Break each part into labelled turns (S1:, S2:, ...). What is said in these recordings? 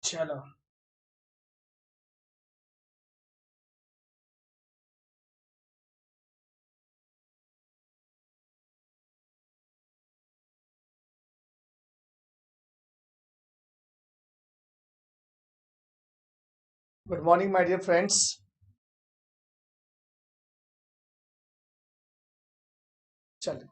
S1: चलो। Good morning my dear friends. चलो।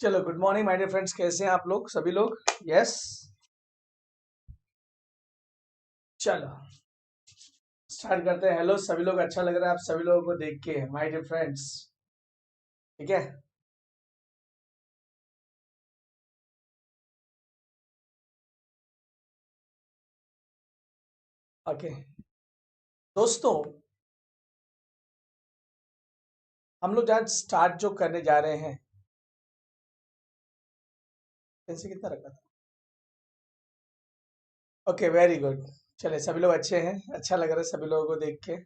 S1: चलो, good morning my dear friends, कैसे हैं आप लोग सभी लोग? यस। चलो स्टार्ट करते हैं। हेलो सभी लोग, अच्छा लग रहा है आप सभी लोगों को देख के माय डियर फ्रेंड्स। ठीक है। ओके दोस्तों, हम लोग आज स्टार्ट जो करने जा रहे हैं। कैसे कितना रखा था? Okay, very good. चले, सभी लोग अच्छे हैं, अच्छा लग रहा है सभी लोगों को देख के।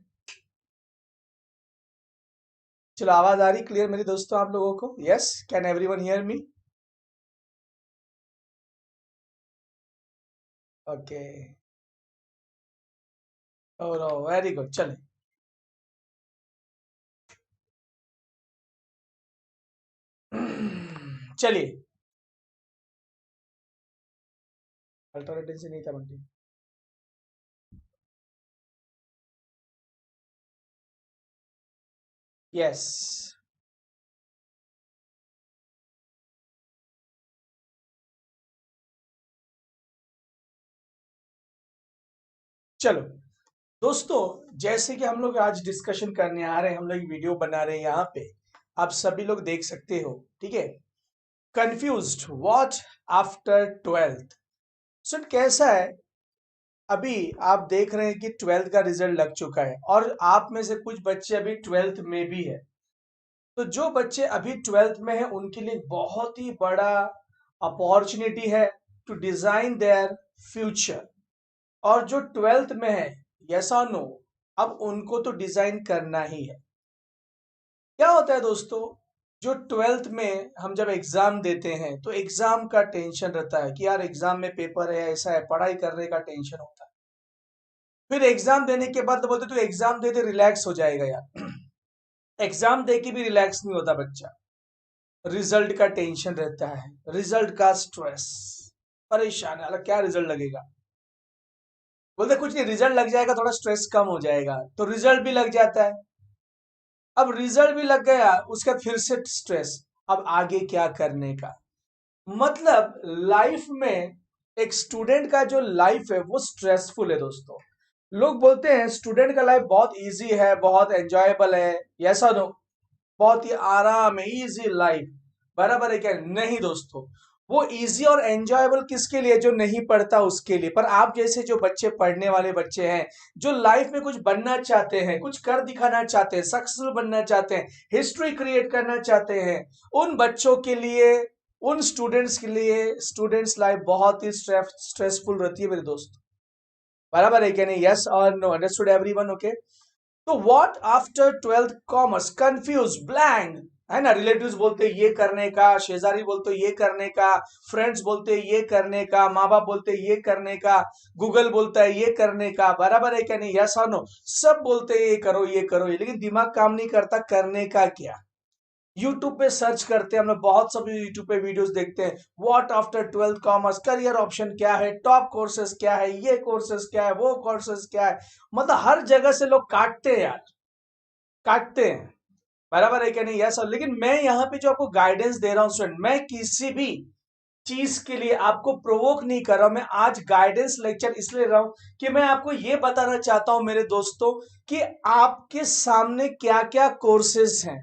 S1: चलो, आवाज आ रही क्लियर मेरी दोस्तों आप लोगों को? Yes, can everyone hear me? Okay. और वेरी गुड। चले चलिए। अल्टरनेटिव से नहीं था बंटी। यस। चलो दोस्तों, जैसे कि हम लोग आज डिस्कशन करने आ रहे हैं, हम लोग वीडियो बना रहे हैं यहाँ पे, आप सभी लोग देख सकते हो। ठीक है। Confused what after 12th। सो कैसा है, अभी आप देख रहे हैं कि 12th का रिजल्ट लग चुका है और आप में से कुछ बच्चे अभी 12th में भी है। तो जो बच्चे अभी 12th में है उनके लिए बहुत ही बड़ा अपॉर्चुनिटी है टू डिजाइन देयर फ्यूचर। और जो 12th में है, यस और नो, अब उनको तो डिजाइन करना ही है। क्या होता है दोस्तों, जो 12th में हम जब एग्जाम देते हैं तो एग्जाम का टेंशन रहता है कि यार एग्जाम में पेपर है, ऐसा है, पढ़ाई करने का टेंशन होता है। फिर एग्जाम देने के बाद तो बोलते तू एग्जाम दे दे, रिलैक्स हो जाएगा यार। एग्जाम दे के भी रिलैक्स नहीं होता बच्चा। रिजल्ट का टेंशन रहता है, रिजल्ट का स्ट्रेस, परेशान है। अलग क्या रिजल्ट लगेगा, बोलते कुछ नहीं, रिजल्ट लग जाएगा, थोड़ा स्ट्रेस कम हो जाएगा। तो रिजल्ट भी लग जाता है। अब रिजल्ट भी लग गया, उसके बाद फिर से स्ट्रेस। अब आगे क्या करने का, मतलब लाइफ में एक स्टूडेंट का जो लाइफ है वो स्ट्रेसफुल है दोस्तों। लोग बोलते हैं स्टूडेंट का लाइफ बहुत इजी है, बहुत एंजॉयबल है, ऐसा नो, बहुत ही आराम है, इजी लाइफ। बराबर है क्या? नहीं दोस्तों, वो इजी और एंजॉयबल किसके लिए? जो नहीं पढ़ता उसके लिए। पर आप जैसे जो बच्चे, पढ़ने वाले बच्चे हैं, जो लाइफ में कुछ बनना चाहते हैं, कुछ कर दिखाना चाहते हैं, सक्सेसफुल बनना चाहते हैं, हिस्ट्री क्रिएट करना चाहते हैं, उन बच्चों के लिए, उन स्टूडेंट्स के लिए स्टूडेंट्स लाइफ बहुत ही स्ट्रेसफुल रहती है मेरे दोस्त। बराबर है क्या नहीं? यस और नो, अंडरस्टूड एवरीवन? ओके। तो what after 12th commerce, confuse, blank, है ना। रिलेटिव्स बोलते हैं ये करने का, शेजारी बोलते हैं ये करने का, फ्रेंड्स बोलते हैं ये करने का, माँ बाप बोलते हैं ये करने का, गूगल बोलता है ये करने का। बराबर है क्या नहीं? यस और नो, सब बोलते हैं ये करो ये करो ये, लेकिन दिमाग काम नहीं करता करने का क्या। यूट्यूब पे सर्च करते हैं हम लोग, बहुत सब यूट्यूब पे वीडियोस देखते हैं, what after 12th commerce, career option क्या है, टॉप कोर्सेज क्या है, ये कोर्सेज क्या है, वो कोर्सेज क्या है। मतलब हर जगह से लोग काटते हैं यार, काटते हैं। बराबर है क्या नहीं? यस। और लेकिन मैं यहाँ पे जो आपको गाइडेंस दे रहा हूँ स्टूडेंट, मैं किसी भी चीज के लिए आपको प्रोवोक नहीं कर रहा हूं। मैं आज गाइडेंस लेक्चर इसलिए रहा हूं कि मैं आपको ये बताना चाहता हूं मेरे दोस्तों कि आपके सामने क्या क्या कोर्सेज हैं,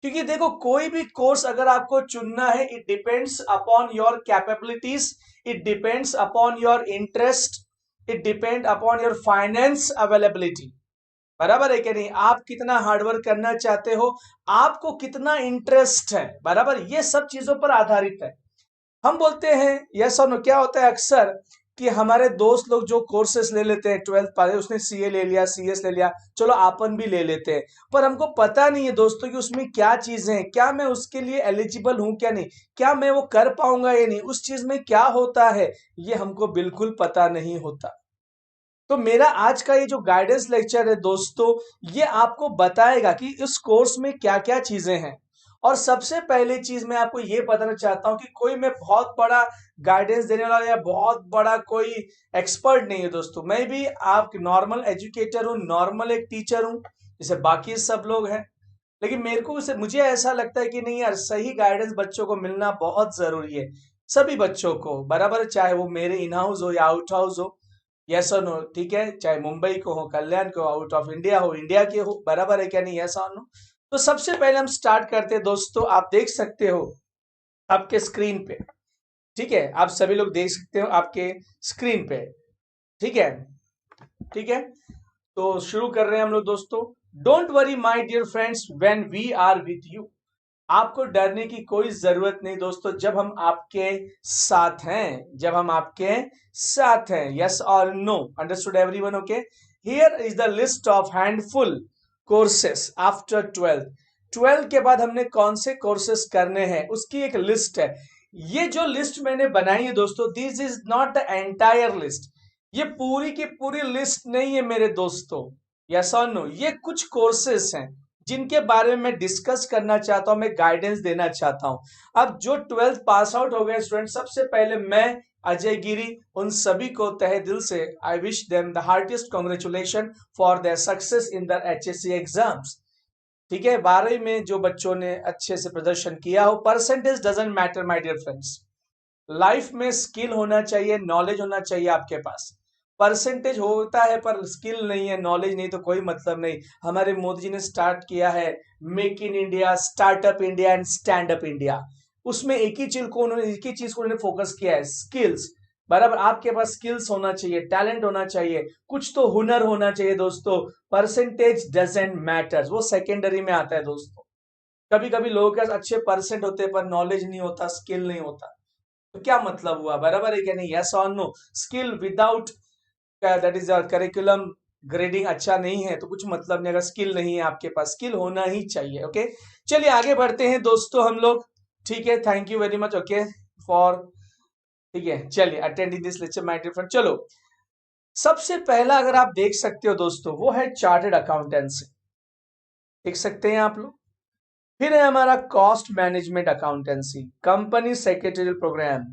S1: क्योंकि देखो कोई भी कोर्स अगर आपको चुनना है, it depends upon your capabilities, it depends upon your interest, it depend upon your finance availability. बराबर है कि नहीं? आप कितना हार्डवर्क करना चाहते हो, आपको कितना इंटरेस्ट है, बराबर, ये सब चीजों पर आधारित है। हम बोलते हैं यस और नो। क्या होता है अक्सर कि हमारे दोस्त लोग जो कोर्सेस ले लेते हैं, 12th पास, उसने सीए ले लिया, सीएस ले लिया, चलो आपन भी ले लेते हैं, पर हमको पता नहीं है दोस्तों कि उसमें क्या चीजें हैं, क्या मैं उसके लिए एलिजिबल हूं क्या नहीं, क्या मैं वो कर पाऊंगा या नहीं, उस चीज में क्या होता है, ये हमको बिल्कुल पता नहीं होता। तो मेरा आज का ये जो गाइडेंस लेक्चर है दोस्तों, ये आपको बताएगा कि इस कोर्स में क्या क्या चीजें हैं। और सबसे पहले चीज मैं आपको ये बताना चाहता हूं कि कोई मैं बहुत बड़ा गाइडेंस देने वाला या बहुत बड़ा कोई एक्सपर्ट नहीं है दोस्तों। मैं भी आप नॉर्मल एजुकेटर हूँ, नॉर्मल एक टीचर हूँ जैसे बाकी सब लोग हैं। लेकिन मुझे ऐसा लगता है कि नहीं यार, सही गाइडेंस बच्चों को मिलना बहुत जरूरी है, सभी बच्चों को, बराबर, चाहे वो मेरे इन हाउस हो या आउट हाउस हो, यस और नो, ठीक है, चाहे मुंबई को हो, कल्याण को, आउट ऑफ इंडिया हो, इंडिया के हो, बराबर है क्या नहीं, यस और नो। तो सबसे पहले हम स्टार्ट करते हैं दोस्तों। आप देख सकते हो आपके स्क्रीन पे, ठीक है, आप सभी लोग देख सकते हो आपके स्क्रीन पे, ठीक है, ठीक है। तो शुरू कर रहे हैं हम लोग दोस्तों। Don't worry my dear friends when we are with you. आपको डरने की कोई जरूरत नहीं दोस्तों, जब हम आपके साथ हैं, जब हम आपके साथ हैं, यस और no, understood everyone? Okay, here is the list of handful courses after 12th। 12th के बाद हमने कौन से कोर्सेस करने हैं उसकी एक लिस्ट है। ये जो लिस्ट मैंने बनाई है दोस्तों, this is not the entire list, ये पूरी की पूरी लिस्ट नहीं है मेरे दोस्तों, यस और नो। ये कुछ कोर्सेस हैं जिनके बारे में मैं डिस्कस करना चाहता हूं, मैं गाइडेंस देना चाहता हूं। अब जो 12th पास आउट हो गए स्टूडेंट, सबसे पहले मैं अजय गिरी उन सभी को तहे दिल से I wish them the heartiest congratulation for their success in the HSC exams. ठीक है, 12वीं में जो बच्चों ने अच्छे से प्रदर्शन किया हो, percentage doesn't matter my dear friends. Life में स्किल होना चाहिए, नॉलेज होना चाहिए आपके पास। परसेंटेज होता है पर स्किल नहीं है, नॉलेज नहीं, तो कोई मतलब नहीं। हमारे मोदी जी ने स्टार्ट किया है make in India, startup India and stand up India. उसमें एक ही चीज को उन्होंने फोकस किया है, स्किल्स। बराबर, आपके पास स्किल्स होना चाहिए, टैलेंट होना चाहिए, कुछ तो हुनर होना चाहिए दोस्तों। परसेंटेज डजेंट मैटर्स, वो सेकेंडरी में आता है दोस्तों। कभी कभी लोगों के पास अच्छे परसेंट होते हैं पर नॉलेज नहीं होता, स्किल नहीं होता, तो क्या मतलब हुआ? बराबर है क्या नहीं, यस और no? Skill without that is curriculum grading अच्छा नहीं है तो कुछ मतलब नहीं। अगर स्किल नहीं है आपके पास, स्किल होना ही चाहिए। ओके, चलिए आगे बढ़ते हैं दोस्तों हम लोग, ठीक है। Thank you very much, okay, for, ठीक है, चलिए attending this lecture my dear friend. चलो, सबसे पहला अगर आप देख सकते हो दोस्तों, वो है चार्टर्ड अकाउंटेंसी, देख सकते हैं आप लोग। फिर है हमारा cost management accountancy, company secretarial program,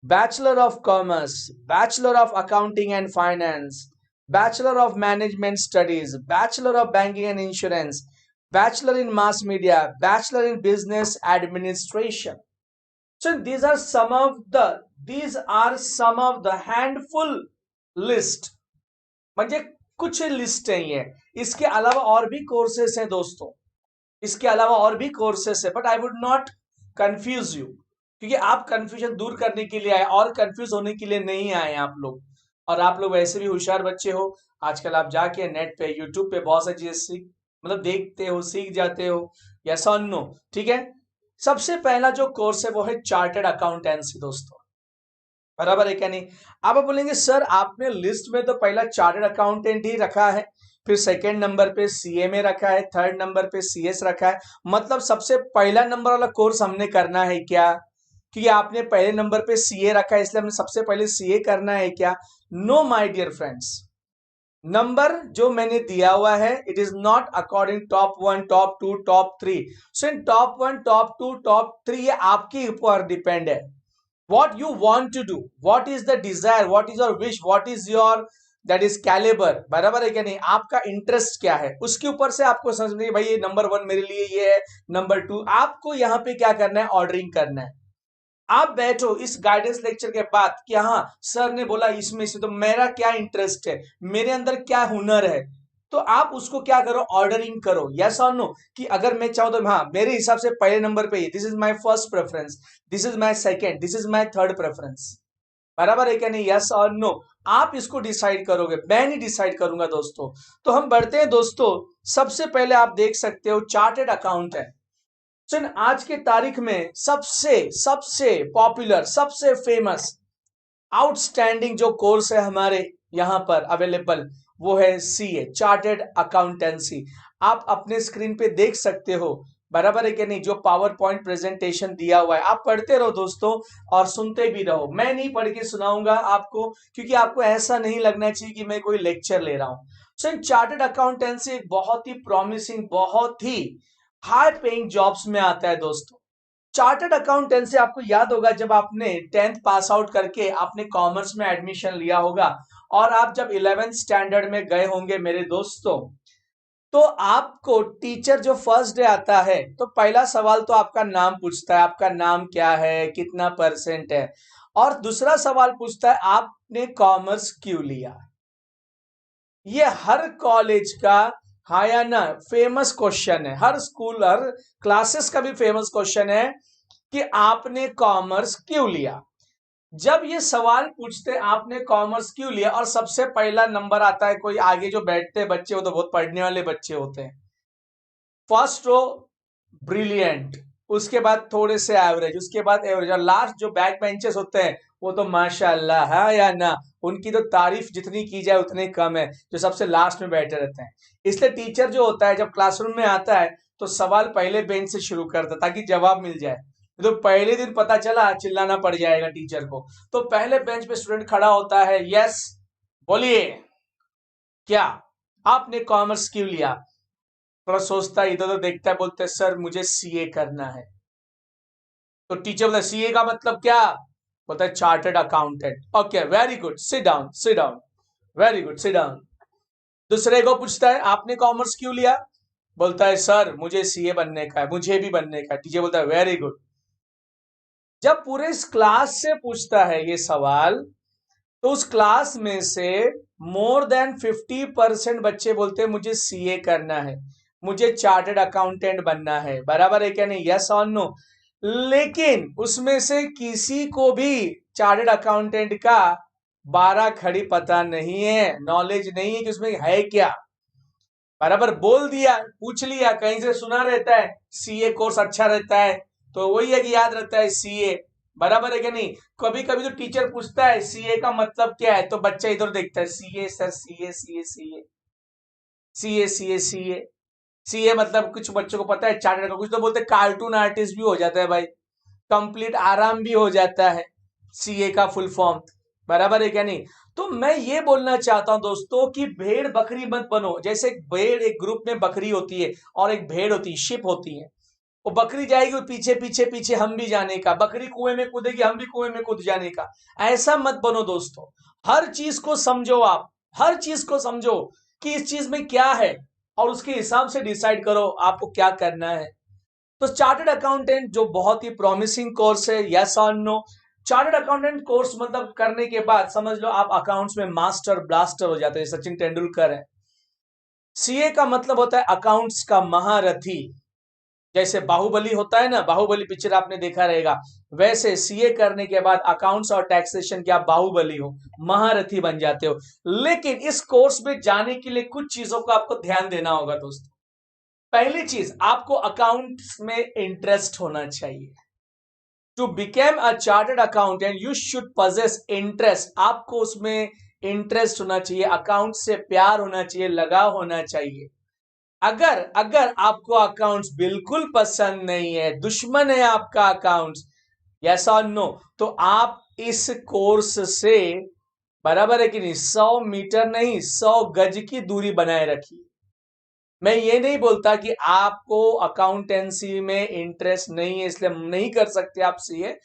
S1: bachelor of commerce, bachelor of accounting and finance, bachelor of management studies, bachelor of banking and insurance, bachelor in mass media, bachelor in business administration. So these are some of the handful list, म्हणजे कुछ list है ये। इसके अलावा और भी courses हैं दोस्तों, इसके अलावा और भी कोर्सेस है, but I would not confuse you, क्योंकि आप कंफ्यूजन दूर करने के लिए आए और कंफ्यूज होने के लिए नहीं आए आप लोग। और आप लोग वैसे भी होशियार बच्चे हो, आजकल आप जाके नेट पे, यूट्यूब पे बहुत सारी चीजें सीख, मतलब देखते हो, सीख जाते हो, यस और नो, ठीक है। सबसे पहला जो कोर्स है वो है चार्टर्ड अकाउंटेंसी दोस्तों, बराबर है क्या नहीं? आप बोलेंगे सर आपने लिस्ट में तो पहला चार्टर्ड अकाउंटेंट ही रखा है, फिर सेकेंड नंबर पे सीएमए रखा है, थर्ड नंबर पे सीएस रखा है, मतलब सबसे पहला नंबर वाला कोर्स हमने करना है क्या? क्योंकि आपने पहले नंबर पे सीए रखा है इसलिए हमने सबसे पहले सीए करना है क्या? No my dear friends, number जो मैंने दिया हुआ है it is not according top 1, top 2, top 3। So in top 1, top 2, top 3 ये आपके ऊपर डिपेंड है। what you want to do, what is the desire, what is your wish, what is your that is caliber, बराबर है क्या नहीं? आपका interest क्या है उसके ऊपर से आपको समझना है भाई ये नंबर 1 मेरे लिए ये है, नंबर 2। आपको यहाँ पे क्या करना है? ऑर्डरिंग करना है। आप बैठो इस गाइडेंस लेक्चर के बाद कि हाँ सर ने बोला इसमें से, तो मेरा क्या इंटरेस्ट है, मेरे अंदर क्या हुनर है, तो आप उसको क्या करो, ऑर्डरिंग करो, यस और नो, कि अगर मैं चाहूं तो हाँ मेरे हिसाब से पहले नंबर पे this is my first preference, this is my second, this is my third preference. बराबर है क्या नहीं, यस और नो। आप इसको डिसाइड करोगे, मैं नहीं डिसाइड करूंगा दोस्तों। तो हम बढ़ते हैं दोस्तों। सबसे पहले आप देख सकते हो चार्टेड अकाउंट है। सुन, आज के तारीख में सबसे सबसे पॉपुलर, सबसे फेमस, आउटस्टैंडिंग जो कोर्स है हमारे यहाँ पर अवेलेबल, वो है सीए, चार्टेड अकाउंटेंसी। आप अपने स्क्रीन पे देख सकते हो, बराबर है कि नहीं, जो पावर पॉइंट प्रेजेंटेशन दिया हुआ है। आप पढ़ते रहो दोस्तों और सुनते भी रहो, मैं नहीं पढ़ के सुनाऊंगा आपको, क्योंकि आपको ऐसा नहीं लगना चाहिए कि मैं कोई लेक्चर ले रहा हूं। सो चार्टेड अकाउंटेंसी एक बहुत ही प्रॉमिसिंग, बहुत ही हाई पेइंग जॉब्स में आता है दोस्तों। चार्टर्ड अकाउंटेंसी आपको याद होगा, जब आपने 10th पास आउट करके आपने कॉमर्स में एडमिशन लिया होगा और आप जब 11th स्टैंडर्ड में गए होंगे मेरे दोस्तों, तो आपको टीचर जो फर्स्ट डे आता है तो पहला सवाल तो आपका नाम पूछता है, आपका नाम क्या है, कितना परसेंट है, और दूसरा सवाल पूछता है आपने कॉमर्स क्यों लिया। ये हर कॉलेज का, हाँ या ना, फेमस क्वेश्चन है, हर स्कूल हर क्लासेस का भी फेमस क्वेश्चन है कि आपने कॉमर्स क्यों लिया। जब ये सवाल पूछते आपने कॉमर्स क्यों लिया और सबसे पहला नंबर आता है, कोई आगे जो बैठते हैं बच्चे, वो तो बहुत पढ़ने वाले बच्चे होते हैं, फर्स्ट रो ब्रिलियंट, उसके बाद थोड़े से एवरेज, उसके बाद एवरेज, और लास्ट जो बैक बेंचेस होते हैं वो तो माशाल्लाह है या ना, उनकी तो तारीफ जितनी की जाए उतनी कम है, जो सबसे लास्ट में बैठे रहते हैं। इसलिए टीचर जो होता है जब क्लासरूम में आता है तो सवाल पहले बेंच से शुरू करता है ताकि जवाब मिल जाए। तो पहले दिन पता चला चिल्लाना पड़ जाएगा टीचर को, तो पहले बेंच पे स्टूडेंट खड़ा होता है, यस बोलिए क्या आपने कॉमर्स क्यों लिया। थोड़ा सोचता है, इधर तो देखता है, बोलते सर मुझे सीए करना है। तो टीचर बोलता है सीए का मतलब क्या, बोलता है chartered accountant. Okay very good, sit down sit down, very good sit down. दूसरे को पूछता है आपने कॉमर्स क्यों लिया, बोलता है सर मुझे सीए बनने का है, मुझे भी बनने का है। टीचर बोलता है वेरी गुड। जब पूरे इस क्लास से पूछता है ये सवाल, तो उस क्लास में से मोर देन 50% बच्चे बोलते हैं मुझे सीए करना है, मुझे चार्टर्ड अकाउंटेंट बनना है। बराबर है क्या नहीं, यस और नो। लेकिन उसमें से किसी को भी चार्टर्ड अकाउंटेंट का 12 खड़ी पता नहीं है, नॉलेज नहीं है कि उसमें है क्या। बराबर बोल दिया, पूछ लिया, कहीं से सुना रहता है सीए कोर्स अच्छा रहता है, तो वही है कि याद रहता है सीए। बराबर है क्या नहीं। कभी कभी तो टीचर पूछता है सीए का मतलब क्या है, तो बच्चा इधर देखता है, CA sir, CA CA CA CA CA CA CA मतलब कुछ बच्चों को पता है चार्टर्ड का, कुछ तो बोलते कार्टून आर्टिस्ट भी हो जाता है भाई, कंप्लीट आराम भी हो जाता है सीए का फुल फॉर्म। बराबर है क्या नहीं। तो मैं ये बोलना चाहता हूं दोस्तों कि भेड़ बकरी मत बनो। जैसे भेड़ एक ग्रुप में बकरी होती है और एक भेड़ होती है, शिप होती है, वो बकरी जाएगी पीछे पीछे पीछे, हम भी जाने का, बकरी कुएं में कूदेगी, हम भी कुएं में कूद जाने का। ऐसा मत बनो दोस्तों। हर चीज को समझो, आप हर चीज को समझो कि इस चीज में क्या है, और उसके हिसाब से डिसाइड करो आपको क्या करना है। तो चार्टर्ड अकाउंटेंट जो बहुत ही प्रॉमिसिंग कोर्स है, यस और नो। चार्टर्ड अकाउंटेंट कोर्स मतलब करने के बाद समझ लो आप अकाउंट्स में मास्टर ब्लास्टर हो जाते हैं, सचिन तेंदुलकर है। सीए का मतलब होता है अकाउंट्स का महारथी। जैसे बाहुबली होता है ना, बाहुबली पिक्चर आपने देखा रहेगा, वैसे सीए करने के बाद अकाउंट्स और टैक्सेशन के आप बाहुबली हो, महारथी बन जाते हो। लेकिन इस कोर्स में जाने के लिए कुछ चीजों को आपको ध्यान देना होगा दोस्तों। पहली चीज, आपको अकाउंट्स में इंटरेस्ट होना चाहिए। To became a chartered accountant you should possess interest. आपको उसमें इंटरेस्ट होना चाहिए, अकाउंट से प्यार होना चाहिए, लगाव होना चाहिए। अगर अगर आपको अकाउंट्स बिल्कुल पसंद नहीं है, दुश्मन है आपका अकाउंट्स, यस और नो, तो आप इस कोर्स से, बराबर है कि नहीं, 100 मीटर नहीं 100 गज की दूरी बनाए रखिए। मैं ये नहीं बोलता कि आपको अकाउंटेंसी में इंटरेस्ट नहीं है इसलिए नहीं कर सकते आप सीए।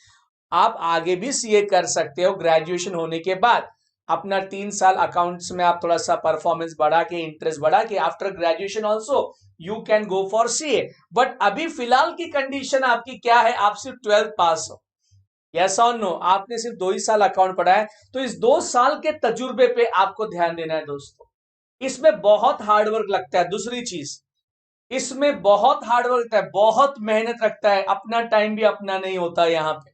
S1: आप आगे भी सीए कर सकते हो ग्रेजुएशन होने के बाद। अपना 3 साल अकाउंट्स में आप थोड़ा सा परफॉर्मेंस बढ़ा के, इंटरेस्ट बढ़ा के, after graduation also you can go for CA. But अभी फिलहाल की कंडीशन आपकी क्या है, आप सिर्फ 12th पास हो, यस और नो। आपने सिर्फ 2 ही साल अकाउंट पढ़ा है, तो इस 2 साल के तजुर्बे पे आपको ध्यान देना है दोस्तों। इसमें बहुत हार्डवर्क लगता है। दूसरी चीज, इसमें बहुत हार्डवर्क लगता है, बहुत मेहनत रखता है, अपना टाइम भी अपना नहीं होता यहाँ पे,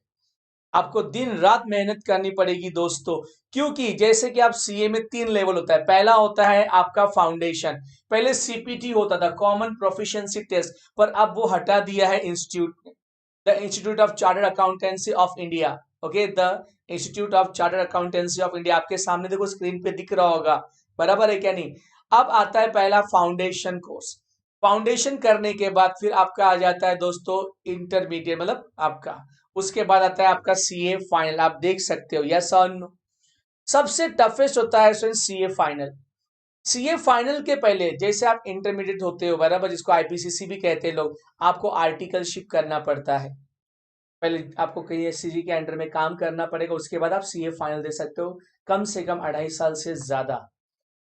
S1: आपको दिन रात मेहनत करनी पड़ेगी दोस्तों। क्योंकि जैसे कि आप सीए में 3 लेवल होता है। पहला होता है आपका फाउंडेशन, पहले सीपीटी होता था, कॉमन प्रोफिशिएंसी टेस्ट, पर अब वो हटा दिया है इंस्टीट्यूट ने, the institute of chartered accountancy of India. Okay, the institute of chartered accountancy of India, आपके सामने देखो स्क्रीन पे दिख रहा होगा, बराबर है क्या नहीं। अब आता है पहला फाउंडेशन कोर्स। फाउंडेशन करने के बाद फिर आपका आ जाता है दोस्तों इंटरमीडिएट, मतलब आपका उसके बाद आता है आपका सीए फाइनल। आप देख सकते हो, यस और नो। सबसे टफेस्ट होता है सीए फाइनल। सीए फाइनल के पहले जैसे आप इंटरमीडिएट होते हो, बराबर, जिसको आईपीसीसी भी कहते हैं लोग, आपको आर्टिकलशिप करना पड़ता है। पहले आपको कहीं एससीजी के अंडर में काम करना पड़ेगा, उसके बाद आप सीए फाइनल दे सकते हो, कम से कम 2.5 साल से ज्यादा।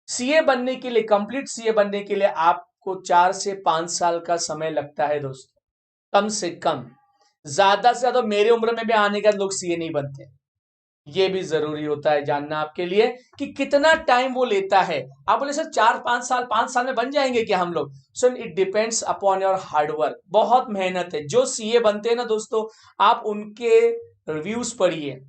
S1: सीए बनने के लिए, कंप्लीट सीए बनने के लिए आपको 4 से 5 साल का समय लगता है दोस्तों, कम से कम। ज्यादा से ज्यादा मेरे उम्र में भी आने के बाद लोग सीए नहीं बनते। ये भी जरूरी होता है जानना आपके लिए कि कितना टाइम वो लेता है। आप बोले सर 4-5 साल, 5 साल में बन जाएंगे क्या हम लोग? So it depends upon your hard work, बहुत मेहनत है। जो सीए बनते हैं ना दोस्तों, आप उनके रिव्यूज पढ़िए,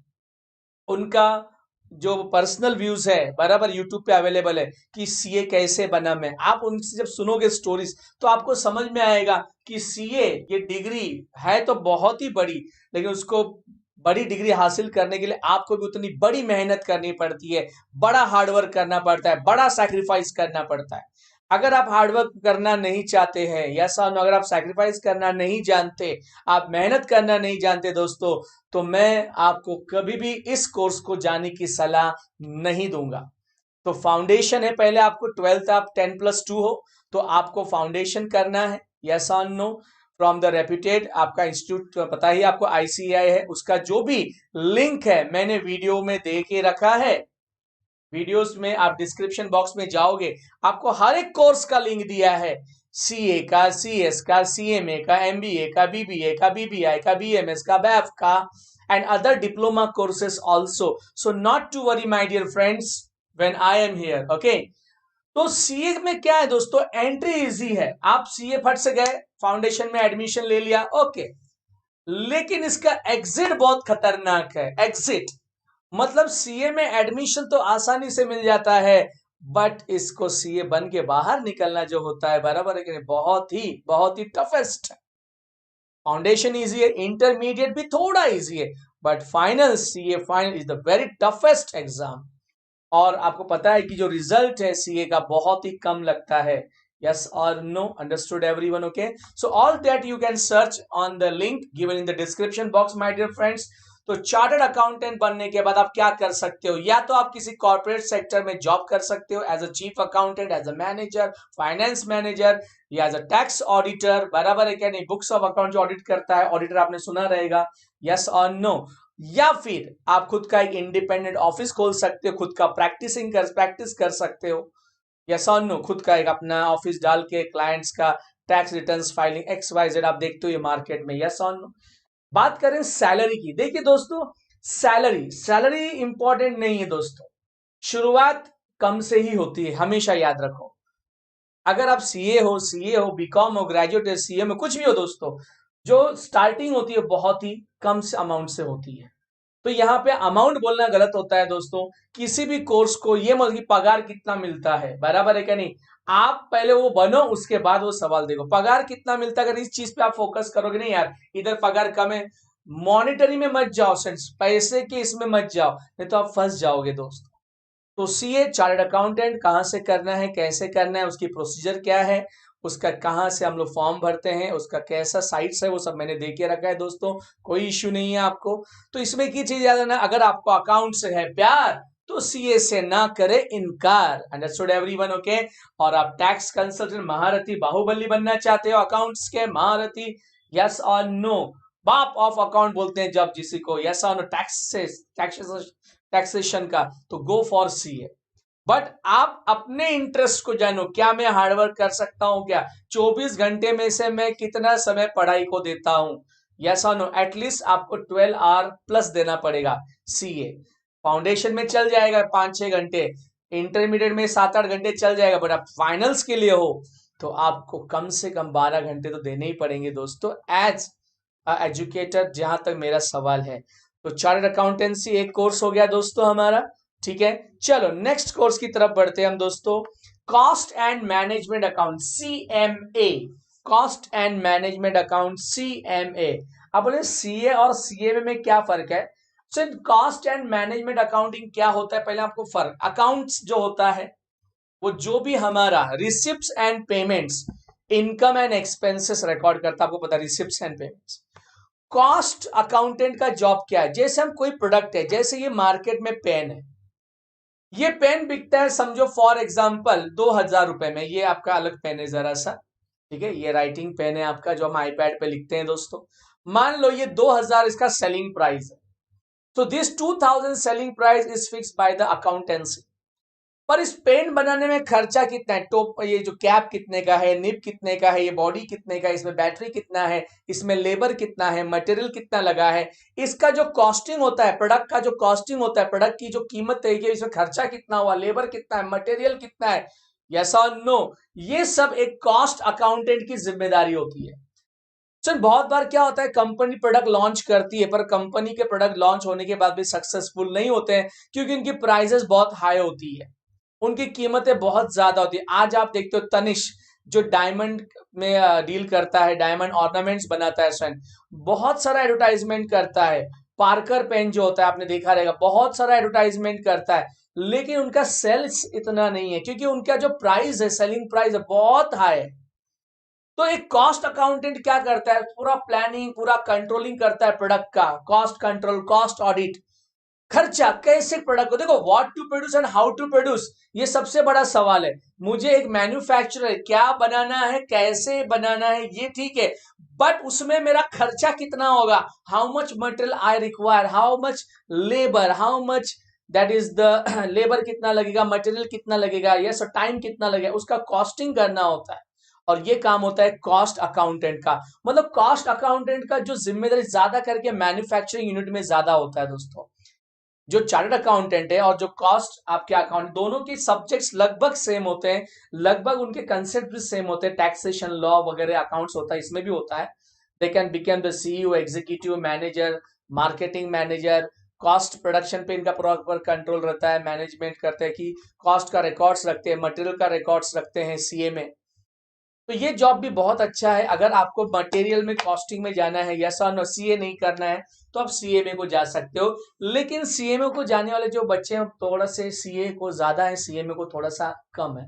S1: उनका जो पर्सनल व्यूज है, बराबर, यूट्यूब पे अवेलेबल है कि सीए कैसे बना मैं। आप उनसे जब सुनोगे स्टोरीज तो आपको समझ में आएगा कि सीए ये डिग्री है तो बहुत ही बड़ी, लेकिन उसको बड़ी डिग्री हासिल करने के लिए आपको भी उतनी बड़ी मेहनत करनी पड़ती है, बड़ा हार्डवर्क करना पड़ता है, बड़ा सैक्रिफाइस करना पड़ता है। अगर आप हार्डवर्क करना नहीं चाहते हैं, या सर अगर आप सैक्रिफाइस करना नहीं जानते, आप मेहनत करना नहीं जानते दोस्तों, तो मैं आपको कभी भी इस कोर्स को जाने की सलाह नहीं दूंगा। तो फाउंडेशन है, पहले आपको 12th आप 10+2 हो तो आपको फाउंडेशन करना है, यस और नो, फ्रॉम द रेप्यूटेड आपका इंस्टीट्यूट, पता ही आपको आईसीआई है, उसका जो भी लिंक है मैंने वीडियो में दे के रखा है। वीडियोस में आप डिस्क्रिप्शन बॉक्स में जाओगे, आपको हर एक कोर्स का लिंक दिया है, सीए का, सीएस का, सीएमए का, एमबीए का, बीबीए का, बीबीआई का, बीएमएस का, बैफ का, and other diploma courses also. So not to worry my dear friends when I am here, okay? तो सीए में क्या है दोस्तों, एंट्री इजी है, आप सीए फट से गए, फाउंडेशन में एडमिशन ले लिया, ओके। लेकिन इसका एग्जिट बहुत खतरनाक है। एग्जिट मतलब सीए में एडमिशन तो आसानी से मिल जाता है, बट इसको सीए बन के बाहर निकलना जो होता है, बराबर है कि नहीं, बहुत ही टफेस्ट है। फाउंडेशन इजी है, इंटरमीडिएट भी थोड़ा इजी है, but final, CA final is the very toughest exam. और आपको पता है कि जो रिजल्ट है सीए का बहुत ही कम लगता है, यस और no, understood everyone? Okay, so all that you can search on the link given in the description box my dear friends. तो चार्टर्ड अकाउंटेंट बनने के बाद आप क्या कर सकते हो, या तो आप किसी कॉर्पोरेट सेक्टर में जॉब कर सकते हो as a chief accountant, as a manager, finance manager, या एज अ टैक्स ऑडिटर, बराबर है क्या नहीं, बुक्स ऑफ अकाउंट जो ऑडिट करता है, ऑडिटर आपने सुना रहेगा, यस और नो। या फिर आप खुद का एक इंडिपेंडेंट ऑफिस खोल सकते हो, खुद का प्रैक्टिस कर सकते हो, यस और नो, खुद का एक अपना ऑफिस डाल के क्लाइंट्स का टैक्स रिटर्न्स फाइलिंग XYZ आप देखते हो ये मार्केट में, यस और नो। बात करें सैलरी की, देखिए दोस्तों, सैलरी इंपॉर्टेंट नहीं है दोस्तों, शुरुआत कम से ही होती है, हमेशा याद रखो। अगर आप सीए हो, बीकॉम हो, ग्रेजुएट हो, सीए में कुछ भी हो दोस्तों, जो स्टार्टिंग होती है बहुत ही कम से अमाउंट से होती है। तो यहाँ पे अमाउंट बोलना गलत होता है दोस्तों। किसी भी कोर्स को ये मत कि पगार कितना मिलता है, बराबर है क्या नहीं, आप पहले वो बनो, उसके बाद वो सवाल देखो पगार कितना मिलता है। अगर इस चीज पे आप फोकस करोगे, नहीं यार इधर पगार कम है, मॉनिटरी में मत जाओ, सेंस पैसे के इसमें मत जाओ, नहीं तो आप फंस जाओगे दोस्तों। तो सीए चार्टर्ड अकाउंटेंट कहाँ से करना है, कैसे करना है, उसकी प्रोसीजर क्या है, उसका कहाँ से हम लोग फॉर्म भरते हैं, उसका कैसा साइट्स है, वो सब मैंने दे के रखा है दोस्तों, कोई इश्यू नहीं है आपको। तो इसमें की चीज याद रखना, अगर आपको अकाउंट से है प्यार तो सीए से ना करे इनकार, अंडरस्टूड एवरीवन? ओके। और आप टैक्स कंसल्टेंट महारथी बाहुबली बनना चाहते हो, अकाउंट्स के महारथी, यस और नो, बाप ऑफ अकाउंट बोलते हैं जब जिसी को, यस और नो, टैक्सेशन का, तो गो फॉर सीए। बट आप अपने इंटरेस्ट को जानो, क्या मैं हार्डवर्क कर सकता हूं क्या, 24 घंटे में से मैं कितना समय पढ़ाई को देता हूं, यस और नो, एटलीस्ट आपको 12 आवर प्लस देना पड़ेगा। सीए फाउंडेशन में चल जाएगा 5-6 घंटे, इंटरमीडिएट में 7-8 घंटे चल जाएगा, बट आप फाइनल्स के लिए हो तो आपको कम से कम 12 घंटे तो देने ही पड़ेंगे दोस्तों, एज एजुकेटर, जहां तक मेरा सवाल है। तो चार्टर्ड अकाउंटेंसी एक कोर्स हो गया दोस्तों हमारा, ठीक है। चलो नेक्स्ट कोर्स की तरफ बढ़ते हैं हम दोस्तों, cost and management account, CMA, cost and management account, CMA। अब बोले सीए और सीएमए में क्या फर्क है? So cost and management accounting क्या होता है, पहले आपको फर्क, अकाउंट्स जो होता है वो जो भी हमारा receipts and payments, income and expenses record करता है, आपको पता है receipts and payments. Cost accountant का जॉब क्या है? जैसे हम कोई प्रोडक्ट है, जैसे ये मार्केट में पेन है, ये पेन बिकता है समझो फॉर एग्जांपल 2000 रुपए में, ये आपका अलग पेन है जरा सा, ठीक है, ये राइटिंग पेन है आपका जो हम आईपैड पे लिखते हैं दोस्तों। मान लो ये 2000 इसका सेलिंग प्राइस है, तो this 2000 selling price is fixed by the accountancy. पर इस पेन बनाने में खर्चा कितना है, टॉप ये जो कैप कितने का है, निब कितने का है, ये बॉडी कितने का है, इसमें बैटरी कितना है, इसमें लेबर कितना है, मटेरियल कितना लगा है, इसका जो कॉस्टिंग होता है, प्रोडक्ट का जो कॉस्टिंग होता है, प्रोडक्ट की जो कीमत तय, इसमें खर्चा कितना हुआ, लेबर कितना है, मटेरियल कितना है, यस और नो, ये सब एक कॉस्ट अकाउंटेंट की जिम्मेदारी होती है। सर बहुत बार क्या होता है, कंपनी प्रोडक्ट लॉन्च करती है, पर कंपनी के प्रोडक्ट लॉन्च होने के बाद भी सक्सेसफुल नहीं होते हैं, क्योंकि इनकी प्राइसेस बहुत हाई होती है, उनकी कीमतें बहुत ज्यादा होती है। आज आप देखते हो तनिष्क जो डायमंड में डील करता है, डायमंड ऑर्नामेंट्स बनाता है स्वयं, बहुत सारा एडवर्टाइजमेंट करता है। पार्कर पेन जो होता है आपने देखा रहेगा, बहुत सारा एडवर्टाइजमेंट करता है, लेकिन उनका सेल्स इतना नहीं है, क्योंकि उनका जो प्राइस है, सेलिंग प्राइस है, बहुत हाई है। तो एक कॉस्ट अकाउंटेंट क्या करता है, पूरा प्लानिंग, पूरा कंट्रोलिंग करता है प्रोडक्ट का, कॉस्ट कंट्रोल, कॉस्ट ऑडिट, खर्चा कैसे प्रोडक्ट को, देखो what to produce and how to produce, ये सबसे बड़ा सवाल है। मुझे एक मैन्युफैक्चरर क्या बनाना है, कैसे बनाना है, ये ठीक है, बट उसमें मेरा खर्चा कितना होगा, how much material I require, how much labour, how much that is the labour कितना लगेगा, मटेरियल कितना लगेगा, यस, टाइम कितना लगेगा, उसका कॉस्टिंग करना होता है। और ये काम होता है कॉस्ट अकाउंटेंट का। मतलब कॉस्ट अकाउंटेंट का जो जिम्मेदारी ज्यादा करके मैन्युफैक्चरिंग यूनिट में ज्यादा होता है दोस्तों। जो चार्टर्ड अकाउंटेंट है और जो कॉस्ट आपके अकाउंट, दोनों के सब्जेक्ट्स लगभग सेम होते हैं, लगभग उनके कंसेप्ट भी सेम होते हैं, टैक्सेशन लॉ वगैरह अकाउंट्स होता है, इसमें भी होता है। They can become the CEO, executive manager, marketing manager, cost production पे इनका प्रॉपर कंट्रोल रहता है, मैनेजमेंट करते हैं कि कॉस्ट का रिकॉर्ड्स रखते हैं, मटेरियल का रिकॉर्ड्स रखते हैं सीए में। तो ये जॉब भी बहुत अच्छा है। अगर आपको मटेरियल में कॉस्टिंग में जाना है, या सीए नहीं करना है, तो आप सीएमए को जा सकते हो। लेकिन सीएमए को जाने वाले जो बच्चे हैं थोड़ा से सीए को ज्यादा है, सीएमए को थोड़ा सा कम है।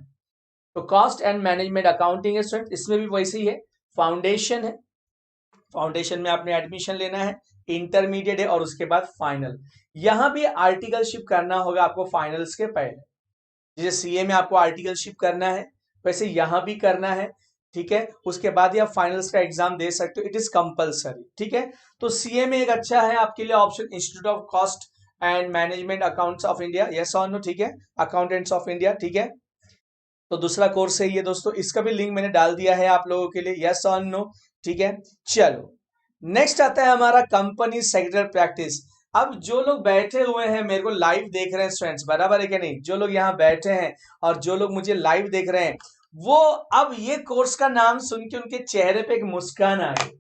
S1: तो कॉस्ट एंड मैनेजमेंट अकाउंटिंग है स्टूडेंट, इसमें भी वैसे ही है, फाउंडेशन है, फाउंडेशन में आपने एडमिशन लेना है, इंटरमीडिएट है और उसके बाद फाइनल। यहां भी आर्टिकलशिप करना होगा आपको फाइनल्स के पहले, जैसे सीए में आपको आर्टिकलशिप करना है वैसे यहां भी करना है, ठीक है। उसके बाद ही आप फाइनल्स का एग्जाम दे सकते हो, इट इज कंपलसरी, ठीक है। तो सीए में एक अच्छा है आपके लिए option, institute of cost and management accounts of India, yes और नो, ठीक है, अकाउंटेंट्स ऑफ इंडिया, ठीक है। तो दूसरा कोर्स है ये दोस्तों, इसका भी लिंक मैंने डाल दिया है आप लोगों के लिए, यस और नो, ठीक है। चलो नेक्स्ट आता है हमारा कंपनी सेक्रेटरी प्रैक्टिस। अब जो लोग बैठे हुए हैं मेरे को लाइव देख रहे हैं स्टूडेंट्स, बराबर है कि नहीं, जो लोग यहाँ बैठे हैं और जो लोग मुझे लाइव देख रहे हैं, वो अब ये कोर्स का नाम सुन के उनके चेहरे पे एक मुस्कान आ गई।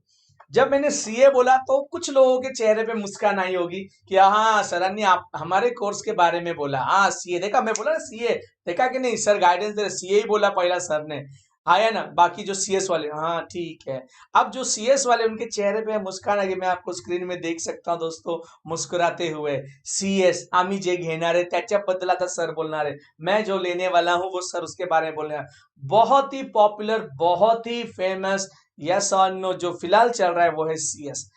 S1: जब मैंने सीए बोला तो कुछ लोगों के चेहरे पे मुस्कान आई होगी कि हाँ सर ने आप हमारे कोर्स के बारे में बोला, हाँ सीए देखा, मैं बोला ना सीए देखा कि नहीं, सर गाइडेंस दे रहे, सीए ही बोला पहला सर ने, आया ना, बाकी जो सीएस वाले, हाँ ठीक है। अब जो सीएस वाले उनके चेहरे पे मुस्कान आ गई, मैं आपको स्क्रीन में देख सकता हूँ दोस्तों, मुस्कुराते हुए, सीएस आमी जे घेणारे त्याच्या बदला था सर बोलना रहे, मैं जो लेने वाला हूँ वो सर उसके बारे में बोल रहे हैं। बहुत ही पॉपुलर, बहुत ही फेमस, यस और नो जो फिलहाल चल रहा है वो है सीएस।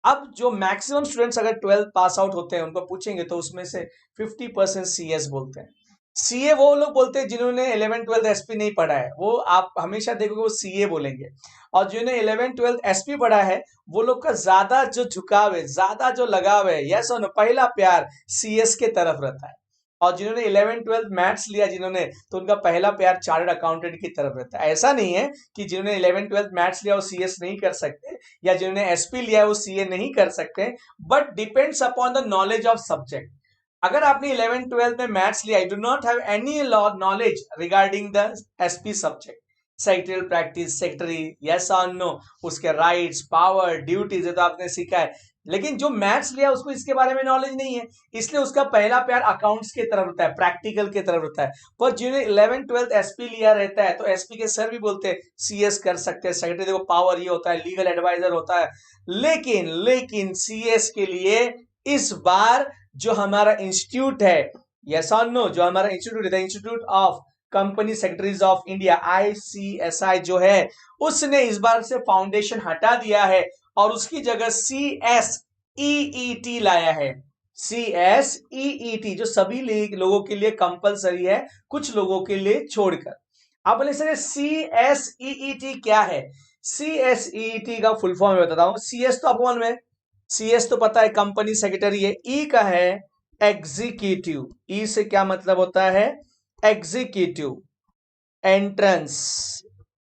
S1: अब जो मैक्सिमम स्टूडेंट्स अगर 12th पास आउट होते हैं उनको पूछेंगे तो उसमें से 50% सीएस बोलते हैं। सीए वो लोग बोलते हैं जिन्होंने 11th-12th एसपी नहीं पढ़ा है, वो आप हमेशा देखोगे वो सीए बोलेंगे। और जिन्होंने 11th-12th एसपी पढ़ा है वो लोग का ज्यादा जो झुकाव है, ज्यादा जो लगाव है, यस और नो, पहला प्यार सीएस के तरफ रहता है। और जिन्होंने 11th-12th मैथ्स लिया जिन्होंने, तो उनका पहला प्यार चार्टर्ड अकाउंटेंट की तरफ रहता है। ऐसा नहीं है कि जिन्होंने 11th-12th मैथ्स लिया वो सीएस नहीं कर सकते, या जिन्होंने एसपी लिया वो सीए नहीं कर सकते, but depends upon the knowledge of subject. अगर आपने 11th-12th में मैथ्स लिया, you do not have any knowledge regarding the SP subject, secretarial practice, secretary, yes और नो, उसके राइट्स, पावर, ड्यूटीज, तो आपने सीखा है, लेकिन जो मैथ्स लिया उसको इसके बारे में नॉलेज नहीं है, इसलिए उसका पहला प्यार अकाउंट्स की तरफ होता है, प्रैक्टिकल की तरफ होता है। पर जिन्हें 11th-12th एसपी लिया रहता है, तो एसपी के सर भी बोलते हैं सीएस कर सकते हैं, सेक्रेटरी देखो पावर ये होता है, लीगल एडवाइजर होता है, लेकिन सीएस के लिए इस बार जो हमारा इंस्टीट्यूट है, यस और नो, जो हमारा इंस्टीट्यूट है, institute of company secretaries of India, ICSI जो है, उसने इस बार से फाउंडेशन हटा दिया है और उसकी जगह CSEET लाया है। CSEET जो सभी लोगों के लिए कंपलसरी है, कुछ लोगों के लिए छोड़कर। आप बोले सर CSEET क्या है? CSEET का फुल फॉर्म मैं बताता हूं। CS तो अपॉन में, CS तो पता है कंपनी सेक्रेटरी है, E का है एग्जीक्यूटिव, E से क्या मतलब होता है? Executive entrance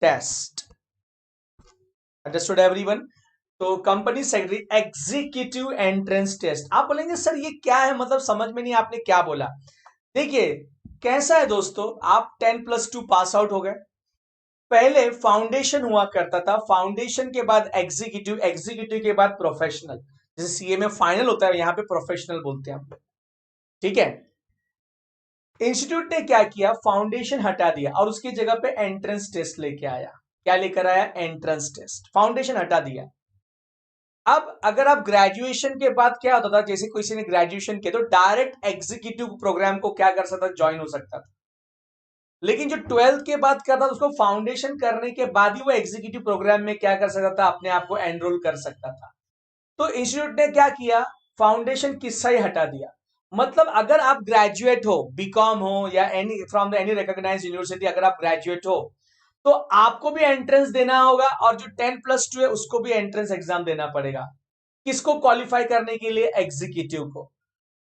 S1: test. Understood everyone? तो company secretary executive entrance test. आप बोलेंगे सर ये क्या है, मतलब समझ में नहीं आपने क्या बोला। देखिए कैसा है दोस्तों, आप 10+2 पास आउट हो गए, पहले फाउंडेशन हुआ करता था, फाउंडेशन के बाद एग्जीक्यूटिव, एग्जीक्यूटिव के बाद प्रोफेशनल, जैसे सीए में फाइनल होता है, यहां पे प्रोफेशनल बोलते हैं हम, ठीक है। इंस्टीट्यूट ने क्या किया, फाउंडेशन हटा दिया और उसकी जगह पे एंट्रेंस टेस्ट लेके आया। क्या लेकर आया? Entrance test. फाउंडेशन हटा दिया। अब अगर आप ग्रेजुएशन के बाद क्या होता था, जैसे किसी ने ग्रेजुएशन किया तो डायरेक्ट एग्जीक्यूटिव प्रोग्राम को क्या कर सकता था, ज्वाइन हो सकता था। लेकिन जो 12th के बाद करता था उसको फाउंडेशन करने के बाद ही वो एग्जीक्यूटिव प्रोग्राम में क्या कर सकता था, अपने आप को एनरोल कर सकता था। तो इंस्टीट्यूट ने क्या किया, फाउंडेशन किस्सा ही हटा दिया। मतलब अगर आप ग्रेजुएट हो, बीकॉम हो या any from the any recognised university, अगर आप ग्रेजुएट हो तो आपको भी एंट्रेंस देना होगा और जो 10+2 है उसको भी एंट्रेंस एग्जाम देना पड़ेगा। किसको क्वालिफाई करने के लिए? एग्जीक्यूटिव को।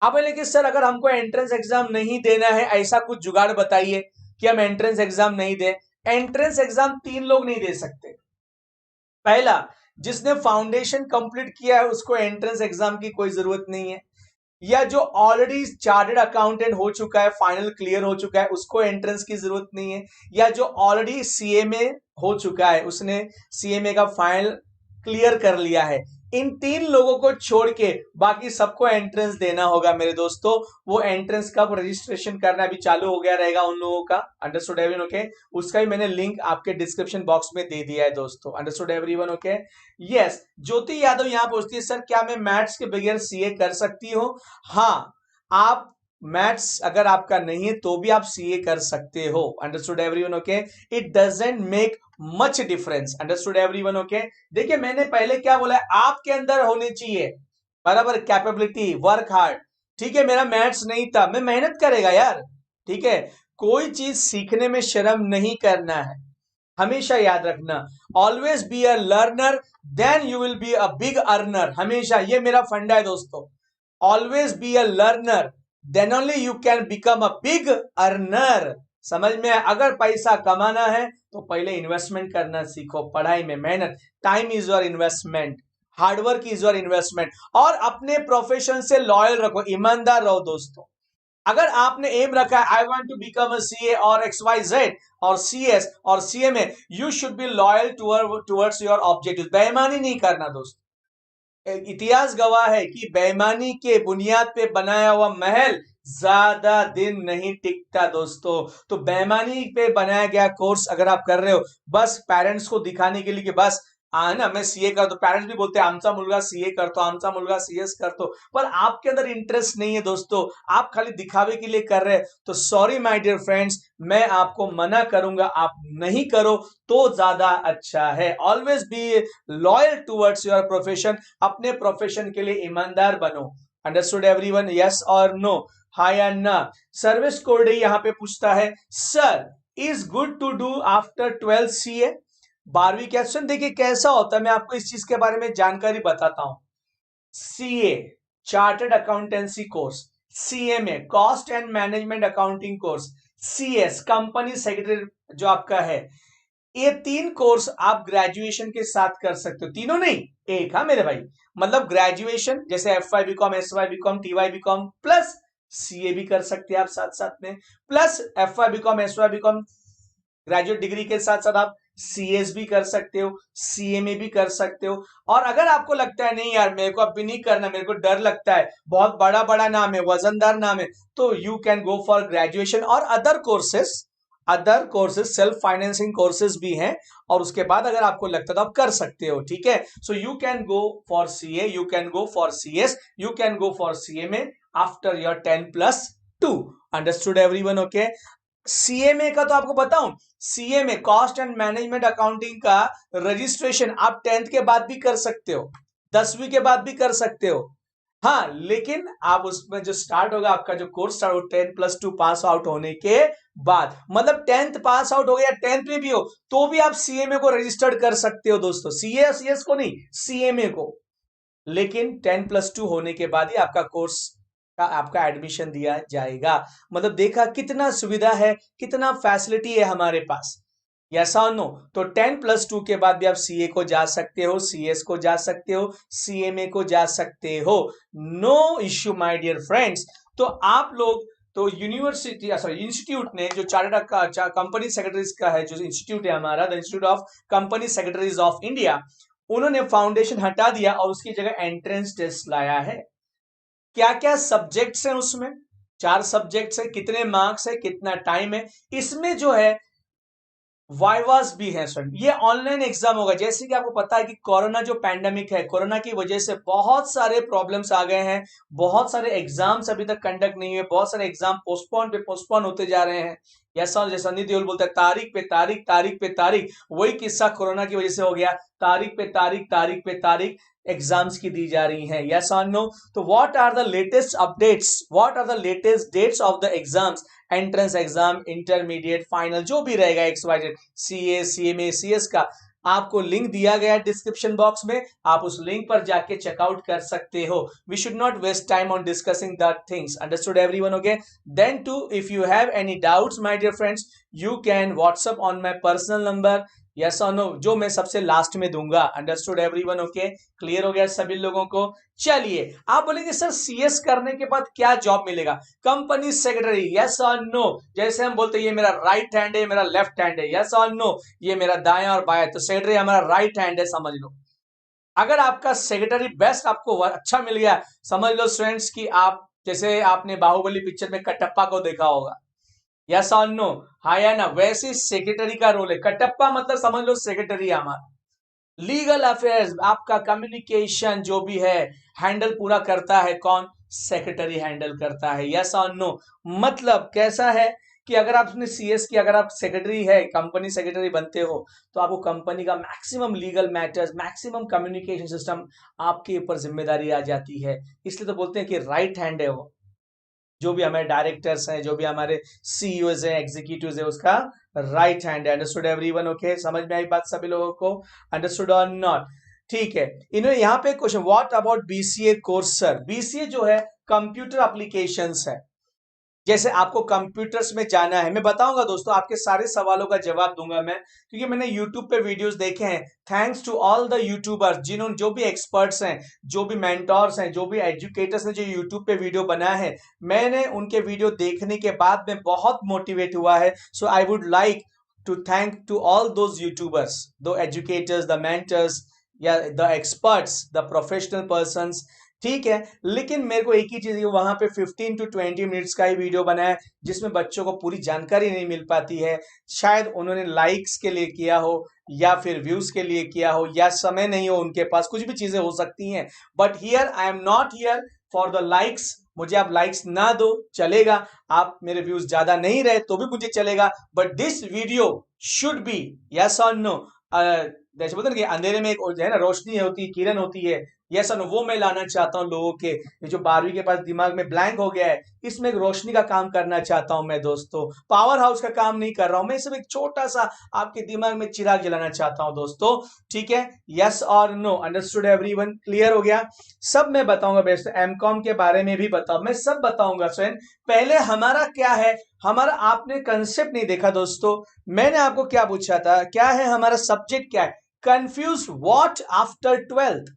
S1: आप बोले कि सर अगर हमको एंट्रेंस एग्जाम नहीं देना है, ऐसा कुछ जुगाड़ बताइए कि हम एंट्रेंस एग्जाम नहीं दें। एंट्रेंस एग्जाम 3 लोग नहीं दे सकते। पहला, जिसने फाउंडेशन कंप्लीट किया है उसको एंट्रेंस एग्जाम की कोई जरूरत नहीं है, या जो ऑलरेडी चार्टर्ड अकाउंटेंट हो चुका है, फाइनल क्लियर हो चुका है, उसको एंट्रेंस की जरूरत नहीं है, या जो ऑलरेडी सीएमए हो चुका है, उसने सीएमए का फाइनल क्लियर कर लिया है। इन 3 लोगों को छोड़ के बाकी सबको एंट्रेंस देना होगा मेरे दोस्तों। वो एंट्रेंस का रजिस्ट्रेशन करना अभी चालू हो गया रहेगा उन लोगों का। Understood everyone? ओके, उसका भी मैंने लिंक आपके डिस्क्रिप्शन बॉक्स में दे दिया है दोस्तों। Understood everyone? Okay, yes. Jyoti Yadav यहां पूछती है सर क्या मैं मैथ्स के बगैर सीए कर सकती हूँ? हाँ, आप मैथ्स अगर आपका नहीं है तो भी आप सीए कर सकते हो। Understood everyone? Okay, it doesn't make much difference. Understood everyone? Okay, देखिए मैंने पहले क्या बोला है, आपके अंदर होनी चाहिए बराबर कैपेबिलिटी, वर्क हार्ड। ठीक है, मेरा मैथ्स नहीं था, मैं मेहनत करेगा यार, ठीक है। कोई चीज सीखने में शर्म नहीं करना है, हमेशा याद रखना। Always be a learner then you will be a big earner. हमेशा ये मेरा फंडा है दोस्तों, always be a learner then only you can become a big earner. समझ में? अगर पैसा कमाना है तो पहले इन्वेस्टमेंट करना सीखो, पढ़ाई में मेहनत। Time is your investment, hard work is your investment. और अपने प्रोफेशन से लॉयल रखो, ईमानदार रहो दोस्तों। अगर आपने एम रखा है I want to become a CA और XYZ और CS और CMA, you should be loyal towards your objective. बेईमानी नहीं करना दोस्तों। इतिहास गवाह है कि बेईमानी के बुनियाद पे बनाया हुआ महल ज्यादा दिन नहीं टिकता दोस्तों। तो बेईमानी पे बनाया गया कोर्स अगर आप कर रहे हो बस पेरेंट्स को दिखाने के लिए कि बस ना मैं सीए कर, तो पेरेंट्स भी बोलते हैं आमचा मुलगा सीए करतो, आमचा मुलगा CS करतो, पर आपके अंदर इंटरेस्ट नहीं है दोस्तों, आप खाली दिखावे के लिए कर रहे हैं। तो सॉरी माय डियर फ्रेंड्स, मैं आपको मना करूंगा, आप नहीं करो तो ज्यादा अच्छा है। Always be loyal towards your profession, अपने प्रोफेशन के लिए ईमानदार बनो। Understood everyone? यस और नो, हाय या ना? सर्विस कोड यहां पे पूछता है sir is good to do after 12 CA 12वीं क्वेश्चन। देखिए कैसा होता है, मैं आपको इस चीज के बारे में जानकारी बताता हूं। CA chartered accountancy course, CMA cost and management accounting course, CS company secretary जो आपका है, ये 3 कोर्स आप ग्रेजुएशन के साथ कर सकते हो। तीनों नहीं, एक। हाँ मेरे भाई, मतलब ग्रेजुएशन जैसे FY BCom, SY BCom, TY BCom plus CA भी कर सकते हैं आप साथ साथ में, plus FY BCom SY BCom graduate degree के साथ साथ आप सीएस भी कर सकते हो, सीएमए भी कर सकते हो। और अगर आपको लगता है नहीं यार मेरे को अभी नहीं करना, मेरे को डर लगता है, बहुत बड़ा बड़ा नाम है, वजनदार नाम है, तो you can go for graduation और other courses self financing courses भी हैं, और उसके बाद अगर आपको लगता है तो आप कर सकते हो। ठीक है, so you can go for CA, you can go for CS, you can go for CMA after your 10+2। Understood everyone? Okay, CMA का तो आपको बताऊं, CMA cost and management accounting का रजिस्ट्रेशन आप 10th के बाद भी कर सकते हो, 10वीं के बाद भी कर सकते हो। हाँ, लेकिन आप उसमें जो स्टार्ट होगा आपका जो कोर्स स्टार्ट हो 10+2 पास आउट होने के बाद, मतलब 10th पास आउट हो गया, 10th में भी हो तो भी आप सीएमए को रजिस्टर्ड कर सकते हो दोस्तों, सीएस को नहीं, सीएमए को। लेकिन 10+2 होने के बाद ही आपका कोर्स का आपका एडमिशन दिया जाएगा। मतलब देखा कितना सुविधा है, कितना फैसिलिटी है हमारे पास। यस और नो? तो 10+2 के बाद भी आप सीए को जा सकते हो, सीएस को जा सकते हो, सीएमए को जा सकते हो, no issue my dear friends. तो आप लोग तो यूनिवर्सिटी सॉरी इंस्टीट्यूट ने जो चार्टर्ड कंपनी सेक्रेटरीज का है, जो इंस्टीट्यूट है हमारा, the institute of company secretaries of India, उन्होंने फाउंडेशन हटा दिया और उसकी जगह एंट्रेंस टेस्ट लाया है। क्या क्या सब्जेक्ट्स हैं उसमें? 4 सब्जेक्ट्स है, कितने मार्क्स है, कितना टाइम है, इसमें जो है वाइवास भी है सर। ये ऑनलाइन एग्जाम होगा। जैसे कि आपको पता है कि कोरोना जो पैंडेमिक है, कोरोना की वजह से बहुत सारे प्रॉब्लम्स आ गए हैं, बहुत सारे एग्जाम्स अभी तक कंडक्ट नहीं हुए, बहुत सारे एग्जाम पोस्टपोन होते जा रहे हैं। ऐसा जैसा सनी देओल बोलता है तारीख पे तारीख, तारीख पे तारीख, वही किस्सा कोरोना की वजह से हो गया, तारीख पे तारीख, तारीख पे तारीख एग्जाम्स की दी जा रही हैं। यस और नो? तो what are the latest updates, what are the latest dates of the exams, entrance exam, intermediate, final, जो भी रहेगा XYZ, सीए, सीएमए, सीएस का, आपको लिंक दिया गया है डिस्क्रिप्शन बॉक्स में, आप उस लिंक पर जाके चेकआउट कर सकते हो। We should not waste time on discussing that things. Understood everyone? Okay, then to if you have any doubts my dear friends, you can WhatsApp on my personal number, yes और no, जो मैं सबसे last में दूंगा। Understood everyone? Okay, clear हो गया सभी लोगों को? चलिए, आप बोलेंगे सर सीएस करने के बाद क्या जॉब मिलेगा? कंपनी सेक्रेटरी, यस और नो? जैसे हम बोलते हैं ये मेरा राइट हैंड है, मेरा लेफ्ट हैंड है, यस और नो? ये मेरा दायां और बायां, तो सेक्रेटरी हमारा राइट हैंड है, समझ लो। अगर आपका सेक्रेटरी बेस्ट आपको अच्छा मिल गया, समझ लो फ्रेंड्स कि आप, जैसे आपने बाहुबली पिक्चर में कटप्पा को देखा होगा, यस और नो? हाँ या ना? वैसे सेक्रेटरी का रोल है कटप्पा, मतलब समझ लो सेक्रेटरी हमारा। लीगल अफेयर्स, आपका कम्युनिकेशन जो भी है हैंडल पूरा करता है कौन? सेक्रेटरी हैंडल करता है। यस और नो? मतलब कैसा है कि अगर आपने सीएस की, अगर आप सेक्रेटरी है, कंपनी सेक्रेटरी बनते हो, तो आपको कंपनी का maximum legal matters, maximum communication system आपके ऊपर जिम्मेदारी आ जाती है। इसलिए तो बोलते हैं कि राइट हैंड है वो। जो भी हमारे डायरेक्टर्स हैं, जो भी हमारे सीईओज हैं, एग्जीक्यूटिव्स है, उसका राइट हैंड है। Understood everyone? ओके, समझ में आई बात सभी लोगों को? अंडरस्टूड और नॉट? ठीक है, इन्होंने यहाँ पे question, what about BCA course sir? BCA जो है कंप्यूटर एप्लीकेशंस है। जैसे आपको कंप्यूटर्स में जाना है, मैं बताऊंगा दोस्तों, आपके सारे सवालों का जवाब दूंगा मैं, क्योंकि मैंने यूट्यूब पे वीडियोस देखे हैं। Thanks to all the YouTubers, जिन्होंने, जो भी एक्सपर्ट्स हैं, जो भी मेंटोर्स हैं, जो भी एजुकेटर्स ने जो यूट्यूब पे वीडियो बनाया है, मैंने उनके वीडियो देखने के बाद में बहुत मोटिवेट हुआ है। So I would like to thank to all those YouTubers, the educators, the mentors, या the experts, the professional persons. ठीक है, लेकिन मेरे को एक ही चीज, वहां पे 15 to 20 मिनट्स का ही वीडियो बना है, जिसमें बच्चों को पूरी जानकारी नहीं मिल पाती है। शायद उन्होंने लाइक्स के लिए किया हो, या फिर व्यूज के लिए किया हो, या समय नहीं हो उनके पास, कुछ भी चीजें हो सकती हैं। But here I am not here for the likes. मुझे आप लाइक्स ना दो चलेगा, आप मेरे व्यूज ज्यादा नहीं रहे तो भी मुझे चलेगा, but this video should be, yes और नो? जैसे बोलते हैं कि अंधेरे में एक है ना रोशनी होती है, किरण होती है, यस और नो? वो मैं लाना चाहता हूँ लोगों के, ये जो 12वीं के पास दिमाग में ब्लैंक हो गया है, इसमें एक रोशनी का काम करना चाहता हूं मैं दोस्तों। पावर हाउस का काम नहीं कर रहा हूं मैं, सिर्फ एक छोटा सा आपके दिमाग में चिराग जलाना चाहता हूं दोस्तों। ठीक है, यस और नो? Understood everyone? क्लियर हो गया? सब मैं बताऊंगा बेस्ट, एमकॉम के बारे में भी बताऊं, मैं सब बताऊंगा फ्रेंड। पहले हमारा क्या है, हमारा आपने कंसेप्ट नहीं देखा दोस्तों। मैंने आपको क्या पूछा था, क्या है हमारा सब्जेक्ट, क्या है? कंफ्यूज व्हाट आफ्टर 12th,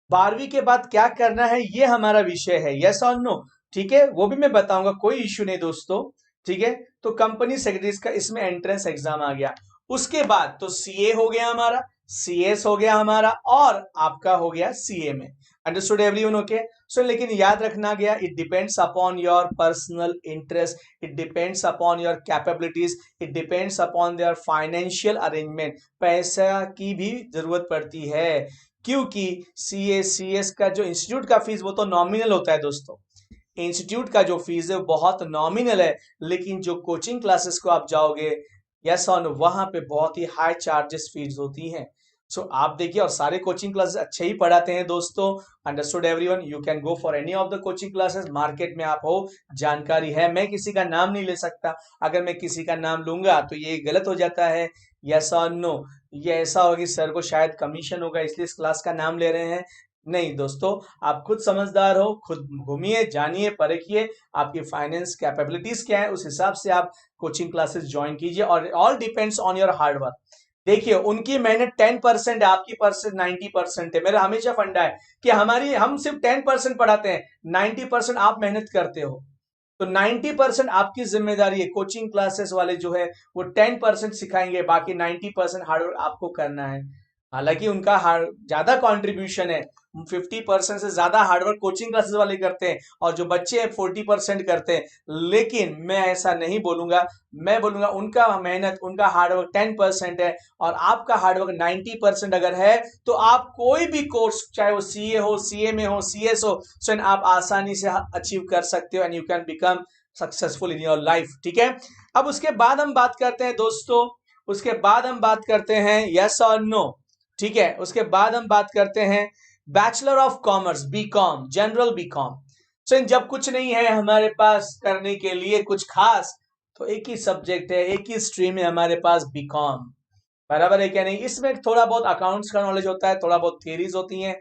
S1: 12वीं के बाद क्या करना है, ये हमारा विषय है। यस और नो? ठीक है, वो भी मैं बताऊंगा, कोई इश्यू नहीं दोस्तों। ठीक है, तो कंपनी सेक्रेटरीज का इसमें एंट्रेंस एग्जाम आ गया। उसके बाद तो सीए हो गया हमारा, सीएस हो गया हमारा, और आपका हो गया सीए में। Understood everyone? ओके। सो लेकिन याद रखना गया, it depends upon your personal interest, it depends upon your capabilities, it depends upon their financial arrangement. पैसा की भी जरूरत पड़ती है, क्योंकि सीए सीएस का जो इंस्टीट्यूट का फीस वो तो नॉमिनल होता है दोस्तों। इंस्टीट्यूट का जो फीस है बहुत नॉमिनल है, लेकिन जो कोचिंग क्लासेस को आप जाओगे, यस और नो, वहां पे बहुत ही हाई चार्जेस फीस होती हैं। सो आप देखिए, और सारे कोचिंग क्लासेस अच्छे ही पढ़ाते हैं दोस्तों। Understood everyone? You can go for any of the coaching classes, market में आप हो, जानकारी है। मैं किसी का नाम नहीं ले सकता, अगर मैं किसी का नाम लूंगा तो ये गलत हो जाता है। यस और नो? ये ऐसा होगा कि सर को शायद कमीशन होगा इसलिए इस क्लास का नाम ले रहे हैं। नहीं दोस्तों, आप खुद समझदार हो, खुद घूमिए, जानिए, परखिए, आपकी फाइनेंस कैपेबिलिटीज क्या है, उस हिसाब से आप कोचिंग क्लासेस ज्वाइन कीजिए, और all depends on your hard work. देखिए, उनकी मेहनत 10% है, आपकी परसेंट 90% है। मेरा हमेशा फंडा है कि हम सिर्फ 10% पढ़ाते हैं, 90% आप मेहनत करते हो। तो 90% आपकी जिम्मेदारी है। कोचिंग क्लासेस वाले जो है वो 10% सिखाएंगे, बाकी 90% हार्डवर्क आपको करना है। हालांकि उनका ज्यादा कंट्रीब्यूशन है, 50% से ज्यादा हार्डवर्क कोचिंग क्लासेस वाले करते हैं, और जो बच्चे हैं 40% करते हैं। लेकिन मैं ऐसा नहीं बोलूंगा, मैं बोलूंगा उनका मेहनत, उनका हार्डवर्क 10% है, और आपका हार्डवर्क 90% अगर है, तो आप कोई भी कोर्स, चाहे वो सीए हो, सीए में हो, सीएस हो, सो आप आसानी से अचीव कर सकते हो, and you can become successful in your life. ठीक है, अब उसके बाद हम बात करते हैं दोस्तों, उसके बाद हम बात करते हैं यस और नो। ठीक है, उसके बाद हम बात करते हैं bachelor of commerce, BCom, general BCom. So जब कुछ नहीं है हमारे पास करने के लिए कुछ खास, तो एक ही सब्जेक्ट है, एक ही स्ट्रीम है हमारे पास, बीकॉम। बराबर है क्या नहीं? इसमें थोड़ा बहुत अकाउंट्स का नॉलेज होता है, थोड़ा बहुत थियरीज होती हैं।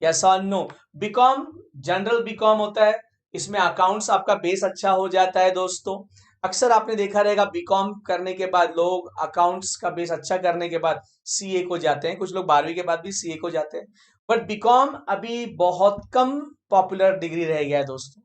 S1: यस और नो? बीकॉम जनरल बीकॉम होता है, इसमें अकाउंट्स आपका बेस अच्छा हो जाता है दोस्तों। अक्सर आपने देखा रहेगा बीकॉम करने के बाद लोग अकाउंट्स का बेस अच्छा करने के बाद सीए को जाते हैं, कुछ लोग 12वीं के बाद भी सीए को जाते हैं। बट बीकॉम अभी बहुत कम पॉपुलर डिग्री रह गया है दोस्तों।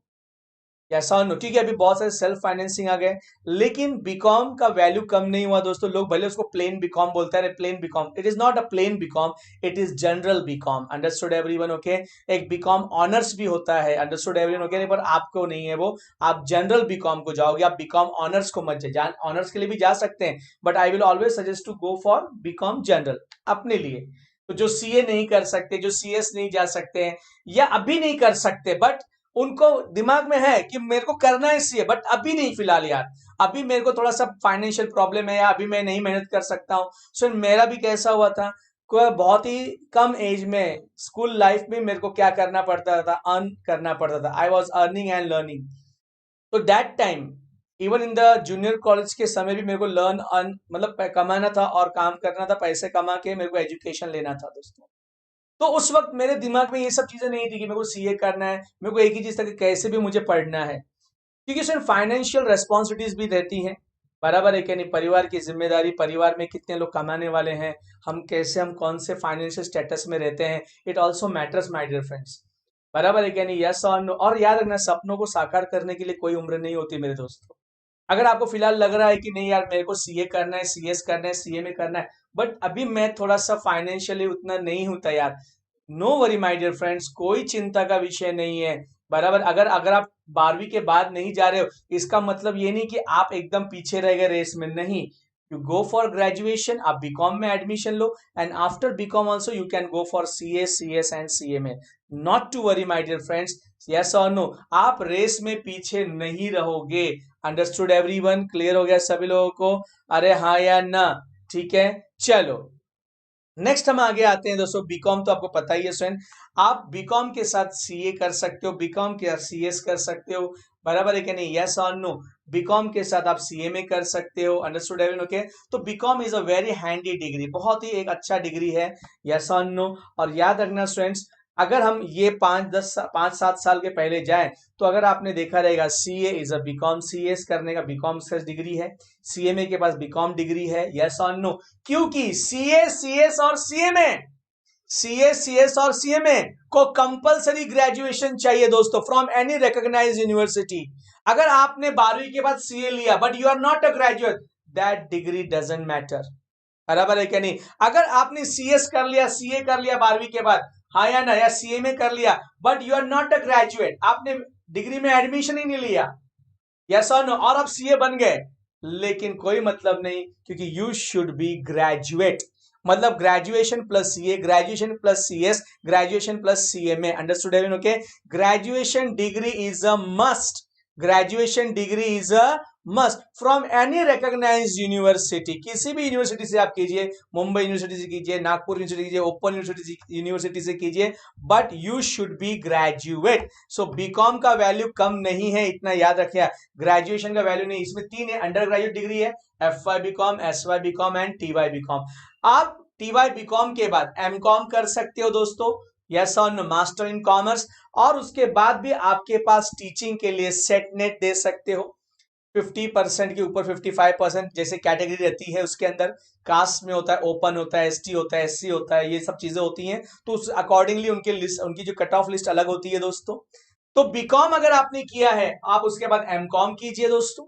S1: ऐसा नो? ठीक है, अभी बहुत सारे सेल्फ फाइनेंसिंग आ गए, लेकिन बीकॉम का वैल्यू कम नहीं हुआ दोस्तों। लोग भले उसको प्लेन बीकॉम बोलते हैं, plain BCom, it is not a plain BCom, it is general BCom. Understood everyone? Okay. एक बीकॉम ऑनर्स भी होता है, अंडरस्टूड एवरीवन? ओके, पर आपको नहीं है वो, आप जनरल बीकॉम को जाओगे, आप बीकॉम ऑनर्स को मत जाए। ऑनर्स के लिए भी जा सकते हैं, but I will always suggest to go for BCom general अपने लिए। तो जो सीए नहीं कर सकते, जो सीएस नहीं जा सकते हैं, या अभी नहीं कर सकते, बट उनको दिमाग में है कि मेरे को करना है सीए, बट अभी नहीं, फिलहाल यार, अभी मेरे को थोड़ा सा फाइनेंशियल प्रॉब्लम है, या अभी मैं नहीं मेहनत कर सकता हूँ। सो मेरा भी कैसा हुआ था, बहुत ही कम एज में स्कूल लाइफ में मेरे को क्या करना पड़ता था, अर्न करना पड़ता था। I was earning and learning. तो that time, even in the junior college के समय भी मेरे को लर्न अर्न, मतलब कमाना था और काम करना था, पैसे कमा के मेरे को एजुकेशन लेना था दोस्तों। तो उस वक्त मेरे दिमाग में ये सब चीजें नहीं थी कि मेरे को सीए करना है, मेरे को एक ही चीज था कि कैसे भी मुझे पढ़ना है, क्योंकि सर फाइनेंशियल रेस्पॉन्सिबिलिटीज भी रहती हैं। बराबर है क्या नहीं? परिवार की जिम्मेदारी, परिवार में कितने लोग कमाने वाले हैं, हम कौन से फाइनेंशियल स्टेटस में रहते हैं, it also matters my dear friends. बराबर है क्या नहीं? यस और नो? और याद रखना, सपनों को साकार करने के लिए कोई उम्र नहीं होती मेरे दोस्तों। अगर आपको फिलहाल लग रहा है कि नहीं यार, मेरे को सीए करना है, सीएस करना है, सीए में करना है, बट अभी मैं थोड़ा सा फाइनेंशियली उतना नहीं हूं तैयार, no worry my dear friends, कोई चिंता का विषय नहीं है। बराबर, अगर अगर आप 12वीं के बाद नहीं जा रहे हो, इसका मतलब ये नहीं कि आप एकदम पीछे रह गए रेस में, नहीं। यू गो फॉर ग्रेजुएशन, आप बीकॉम में एडमिशन लो, and after BCom also you can go for CA, CS and CA में। Not to worry my dear friends, yes और नो? आप रेस में पीछे नहीं रहोगे। Understood everyone? क्लियर हो गया सभी लोगों को? अरे हाँ या ना? ठीक है, चलो नेक्स्ट हम आगे आते हैं दोस्तों। बीकॉम तो आपको पता ही है स्वयं, आप बीकॉम के साथ सीए कर सकते हो, बीकॉम के साथ सीएस कर सकते हो। बराबर है क्या नहीं? यस और नो? बीकॉम के साथ आप सीए में कर सकते हो। Understood everyone? ओके। तो BCom is a very handy degree, बहुत ही एक अच्छा डिग्री है। यस और नो? और याद रखना स्टूडेंट्स, अगर हम ये 5-7 साल के पहले जाएं, तो अगर आपने देखा रहेगा, CA is a BCom, CS करने का बीकॉम डिग्री है, सीएमए के पास बीकॉम डिग्री है। यस और नो? क्योंकि सीए, सीएस और सीएमए सीए, सीएस और सीएमए को कंपलसरी ग्रेजुएशन चाहिए दोस्तों फ्रॉम एनी रिकॉग्नाइज्ड यूनिवर्सिटी। अगर आपने 12वीं के बाद सीए लिया but you are not a graduate, that degree doesn't matter. बराबर है क्या नहीं? अगर आपने सीएस कर लिया, सीए कर लिया 12वीं के बाद, हाँ या ना, या सीएमए कर लिया but you are not a graduate, आपने डिग्री में एडमिशन ही नहीं लिया, यस और नो, और आप सीए बन गए, लेकिन कोई मतलब नहीं, क्योंकि यू शुड बी ग्रेजुएट। मतलब graduation plus CA, graduation plus CS, graduation plus CMA. Understood everyone? Okay, graduation degree is a must, graduation degree is a must from any recognised university. किसी भी यूनिवर्सिटी से आप कीजिए, Mumbai university से कीजिए, Nagpur university कीजिए, open university से कीजिए, but you should be graduate. So BCom का वैल्यू कम नहीं है, इतना याद रखिए। ग्रेजुएशन का वैल्यू नहीं, इसमें 3 है, अंडर ग्रेजुएट डिग्री है, FY BCom, SY BCom and TY BCom. आप TY बीकॉम के बाद MCOM कर सकते हो दोस्तों, यस और नो, मास्टर इन कॉमर्स, और उसके बाद भी आपके पास टीचिंग के लिए सेट नेट दे सकते हो। 50% के ऊपर 55% जैसे कैटेगरी रहती है, उसके अंदर कास्ट में होता है, ओपन होता है, ST होता है, SC होता है, ये सब चीजें होती हैं, तो उस अकॉर्डिंगली उनकी लिस्ट, उनकी जो कट ऑफ लिस्ट अलग होती है दोस्तों। तो बीकॉम अगर आपने किया है, आप उसके बाद MCOM कीजिए दोस्तों,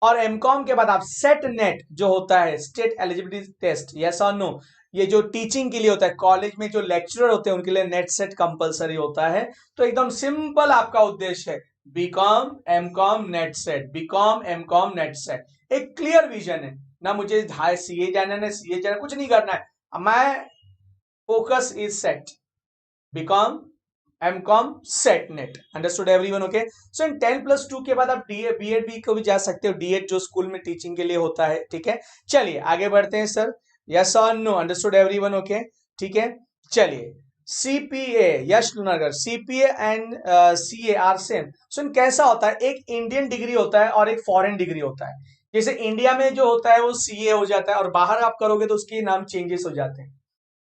S1: और MCOM के बाद आप सेट नेट जो होता है, स्टेट एलिजिबिलिटी टेस्ट, यस और नो, ये जो टीचिंग के लिए होता है, कॉलेज में जो लेक्चरर होते हैं उनके लिए नेट सेट कंपलसरी होता है। तो एकदम सिंपल आपका उद्देश्य है, BCom MCOM NET SET, BCom MCOM NET SET. एक क्लियर विजन है ना, मुझे सीए जाना है ना सीए जाना, कुछ नहीं करना है, मैं focus is set, BCom MCOM SET NET. Understood everyone? Okay, so in 10+2 के बाद आप बीएड भी को भी जा सकते हो, डीएड जो स्कूल में टीचिंग के लिए होता है, ठीक है। चलिए आगे बढ़ते हैं सर, यस और नो, अंडरस्टूड एवरीवन? ओके, ठीक है। चलिए, CPA, Yash Lunagar, CPA and CA are same. So कैसा होता है, एक इंडियन डिग्री होता है और एक फॉरेन डिग्री होता है। जैसे इंडिया में जो होता है वो CA हो जाता है, और बाहर आप करोगे तो उसके नाम चेंजेस हो जाते हैं।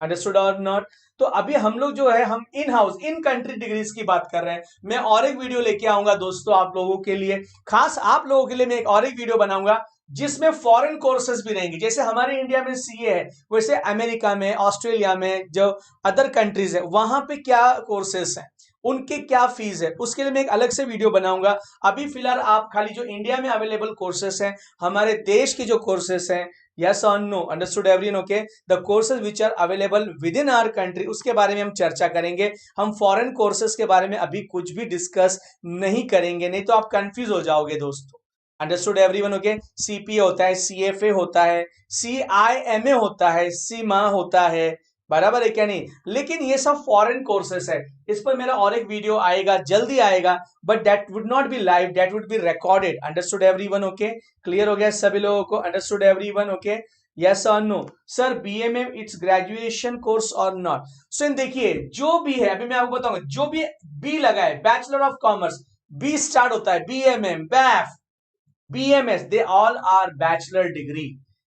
S1: अंडरस्टूड और नॉट? तो अभी हम लोग जो है, हम in house, in country degrees की बात कर रहे हैं। मैं और एक वीडियो लेके आऊंगा दोस्तों आप लोगों के लिए, खास आप लोगों के लिए मैं एक और एक वीडियो बनाऊंगा जिसमें फॉरेन कोर्सेज भी रहेंगे। जैसे हमारे इंडिया में CA है, वैसे अमेरिका में, ऑस्ट्रेलिया में, जो अदर कंट्रीज है, वहां पे क्या कोर्सेज हैं, उनके क्या फीस है, उसके लिए मैं एक अलग से वीडियो बनाऊंगा। अभी फिलहाल आप खाली जो इंडिया में अवेलेबल कोर्सेस हैं, हमारे देश के जो कोर्सेस हैं, यस और no, understood everyone? Okay, the courses which are available within our country, उसके बारे में हम चर्चा करेंगे। हम फॉरेन कोर्सेज के बारे में अभी कुछ भी डिस्कस नहीं करेंगे, नहीं तो आप कंफ्यूज हो जाओगे दोस्तों। Understood everyone? ओके, CPA होता है, CFA होता है, CIMA होता है, सीमा होता है, बराबर है क्या नहीं? लेकिन ये सब फॉरेन कोर्सेस है, इस पर मेरा और एक वीडियो आएगा, जल्दी आएगा, but that would not be live, that would be recorded. Understood everyone? Okay, clear हो गया सभी लोगों को? Understood everyone? ओके, यस और no? Sir BMM it's graduation course और नॉट? सो देखिए, जो भी है, अभी मैं आपको बताऊंगा, जो भी बी लगा है, bachelor of commerce, B start होता है, BMM, BAF, BMS, they all are bachelor degree,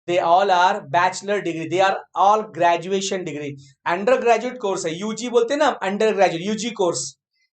S1: they all are bachelor degree, they are all graduation degree। Undergraduate course है, UG बोलते हैं ना, अंडरग्रेजुएट, UG कोर्स,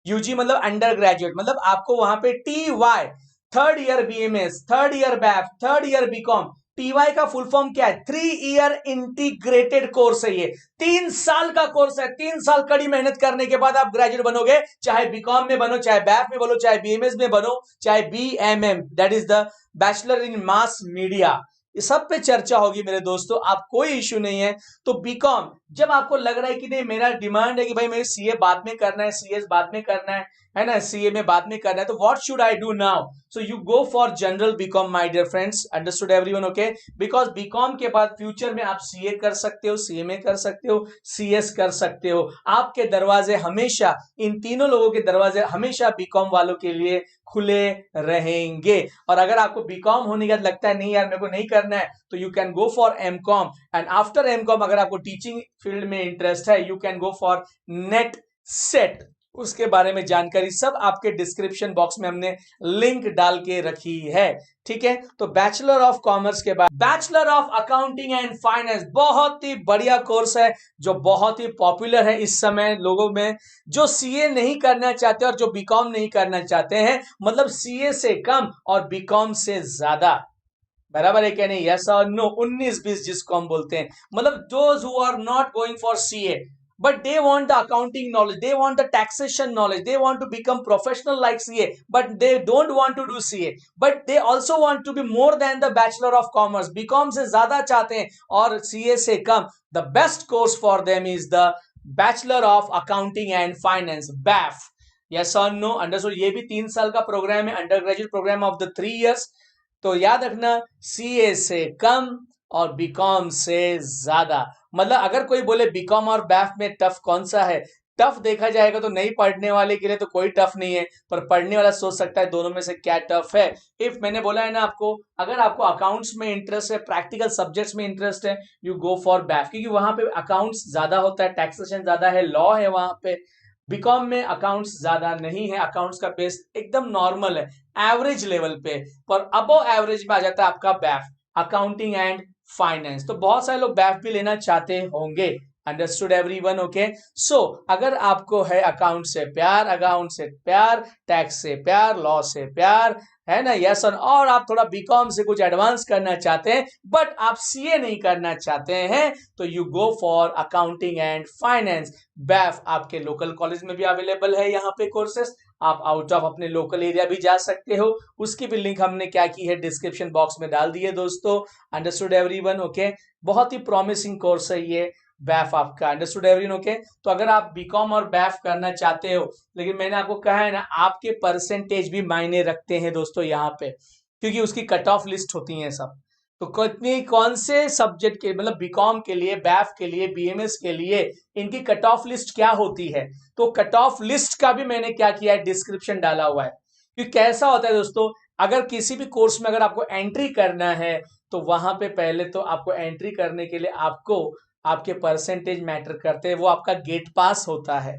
S1: UG मतलब under graduate, मतलब आपको वहां पे TY, third year BMS, third year BAF, third year BCom। TY का फुल फॉर्म क्या है? 3 ईयर इंटीग्रेटेड कोर्स है, ये 3 साल का कोर्स है। 3 साल कड़ी मेहनत करने के बाद आप ग्रेजुएट बनोगे, चाहे BCom में बनो, चाहे BAF में बनो, चाहे BMS में बनो, चाहे BMM, that is the bachelor in mass media. इस सब पे चर्चा होगी मेरे दोस्तों, आप कोई इश्यू नहीं है। तो बीकॉम, जब आपको लग रहा है कि नहीं, मेरा डिमांड है कि भाई मेरे CA बाद में करना है, CS बाद में करना है ना, CA में बाद में करना है, तो what should I do now? So you go for general BCom my dear friends. Understood everyone? Okay, because BCom के बाद फ्यूचर में आप CA कर सकते हो, CMA कर सकते हो, CS कर सकते हो। आपके दरवाजे हमेशा, इन तीनों लोगों के दरवाजे हमेशा बीकॉम वालों के लिए खुले रहेंगे। और अगर आपको बीकॉम होने के बाद लगता है नहीं यार मेरे को नहीं करना है, तो you can go for MCOM, and after MCOM अगर आपको टीचिंग फील्ड में इंटरेस्ट है, you can go for net set. उसके बारे में जानकारी सब आपके डिस्क्रिप्शन बॉक्स में हमने लिंक डाल के रखी है, ठीक है। तो बैचलर ऑफ कॉमर्स के बाद bachelor of accounting and finance, बहुत ही बढ़िया कोर्स है जो बहुत ही पॉपुलर है इस समय लोगों में, जो CA नहीं करना चाहते और जो BCom नहीं करना चाहते हैं, मतलब CA से कम और BCom से ज्यादा, बराबर है क्या नहीं? यस और नो? 19-20 जिसको हम बोलते हैं, मतलब those who are not going for CA but they want the accounting knowledge, they want the taxation knowledge, they want to become professional like CA, but they don't want to do CA, but they also want to be more than the Bachelor of Commerce, BCom से ज्यादा चाहते हैं और CA से कम. The best course for them is the Bachelor of Accounting and Finance, BAF. Yes or no? Understood. ये भी 3 साल का प्रोग्राम है, under graduate programme of the 3 years. तो याद रखना, CA से कम और बीकॉम से ज्यादा. मतलब अगर कोई बोले बीकॉम और बैफ में टफ कौन सा है, टफ देखा जाएगा तो नहीं पढ़ने वाले के लिए तो कोई टफ नहीं है, पर पढ़ने वाला सोच सकता है दोनों में से क्या टफ है. इफ मैंने बोला है ना आपको, अगर आपको अकाउंट्स में इंटरेस्ट है, प्रैक्टिकल सब्जेक्ट्स में इंटरेस्ट है, यू गो फॉर बैफ, क्योंकि वहां पे अकाउंट्स ज्यादा होता है, टैक्सेशन ज्यादा है, लॉ है वहां पे. बीकॉम में अकाउंट्स ज्यादा नहीं है, अकाउंट्स का बेस एकदम नॉर्मल है, एवरेज लेवल पे, पर अबव एवरेज में आ जाता है आपका बैफ, अकाउंटिंग एंड फाइनेंस. तो बहुत सारे लोग बैफ भी लेना चाहते होंगे. Understood everyone? ओके. सो अगर आपको है अकाउंट से प्यार, अकाउंट से प्यार, टैक्स से प्यार, लॉ से प्यार, है ना, यस और आप थोड़ा बीकॉम से कुछ एडवांस करना चाहते हैं बट आप सीए नहीं करना चाहते हैं, तो you go for accounting and finance. BAIF आपके लोकल कॉलेज में भी अवेलेबल है यहाँ पे कोर्सेस. आप आउट ऑफ अपने लोकल एरिया भी जा सकते हो, उसकी भी लिंक हमने क्या की है, डिस्क्रिप्शन बॉक्स में डाल दी है दोस्तों. Understood everyone? ओके. बहुत ही प्रॉमिसिंग कोर्स है ये बैफ आपका. Understood everyone? ओके. तो अगर आप बीकॉम और बैफ करना चाहते हो, लेकिन मैंने आपको कहा है ना, आपके परसेंटेज भी मायने रखते हैं दोस्तों यहाँ पे, क्योंकि उसकी कट ऑफ लिस्ट होती है सब. तो कितनी, कौन से सब्जेक्ट के, मतलब बीकॉम के लिए, बैफ के लिए, बीएमएस के लिए, इनकी कट ऑफ लिस्ट क्या होती है, तो कट ऑफ लिस्ट का भी मैंने क्या किया है, डिस्क्रिप्शन डाला हुआ है. कि कैसा होता है दोस्तों, अगर किसी भी कोर्स में अगर आपको एंट्री करना है, तो वहां पे पहले तो आपको एंट्री करने के लिए आपको आपके परसेंटेज मैटर करते हैं, वो आपका गेट पास होता है.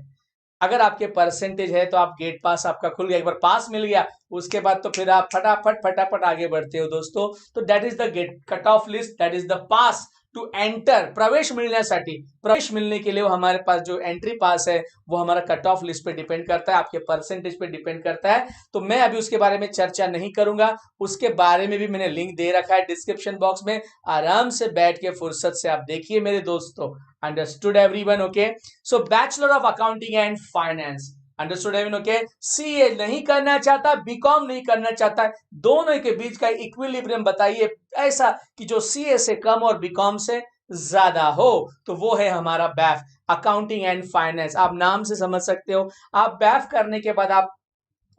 S1: अगर आपके परसेंटेज है तो आप गेट पास आपका खुल गया, एक बार पास मिल गया, उसके बाद तो फिर आप फटाफट फटाफट आगे बढ़ते हो दोस्तों. तो that is the gate cut off list, that is the pass to enter. प्रवेश मिलण्यासाठी, प्रवेश मिलने के लिए वो हमारे पास जो एंट्री पास है वो हमारा कट ऑफ लिस्ट पे डिपेंड करता है, आपके परसेंटेज पे डिपेंड करता है. तो मैं अभी उसके बारे में चर्चा नहीं करूंगा, उसके बारे में भी मैंने लिंक दे रखा है डिस्क्रिप्शन बॉक्स में, आराम से बैठ के फुर्सत से आप देखिए मेरे दोस्तों. Understood everyone? Okay. So bachelor of accounting and finance, understood everyone? Okay. CA नहीं करना चाहता, बीकॉम नहीं करना चाहता, दोनों के बीच का इक्विलिब्रियम बताइए ऐसा कि जो सीए से कम और बीकॉम से ज्यादा हो, तो वो है हमारा बैफ, अकाउंटिंग एंड फाइनेंस. आप नाम से समझ सकते हो. आप बैफ करने के बाद आप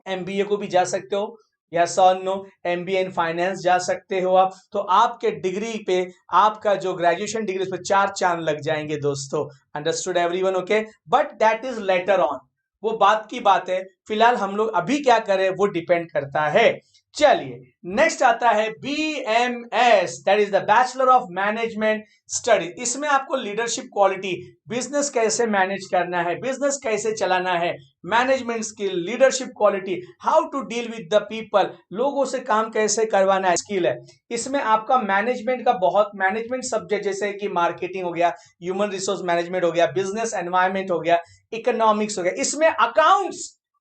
S1: एमबीए को भी जा सकते हो, यस और नो, एमबीए इन फाइनेंस जा सकते हो आप. तो आपके डिग्री पे, आपका जो ग्रेजुएशन डिग्री, उस पर 4 चांद लग जाएंगे दोस्तों. Understood everyone? Okay. But that is later on, वो बात की बात है. फिलहाल हम लोग अभी क्या करें वो डिपेंड करता है. चलिए नेक्स्ट आता है BMS, that is the bachelor of management studies. इसमें आपको लीडरशिप क्वालिटी, बिजनेस कैसे मैनेज करना है, बिजनेस कैसे चलाना है, management skill, leadership quality, how to deal with the people, लोगों से काम कैसे करवाना है, स्किल है. इसमें आपका मैनेजमेंट का बहुत, मैनेजमेंट सब्जेक्ट जैसे कि मार्केटिंग हो गया, ह्यूमन रिसोर्स मैनेजमेंट हो गया, बिजनेस एनवायरमेंट हो गया, इकोनॉमिक्स हो गया. इसमें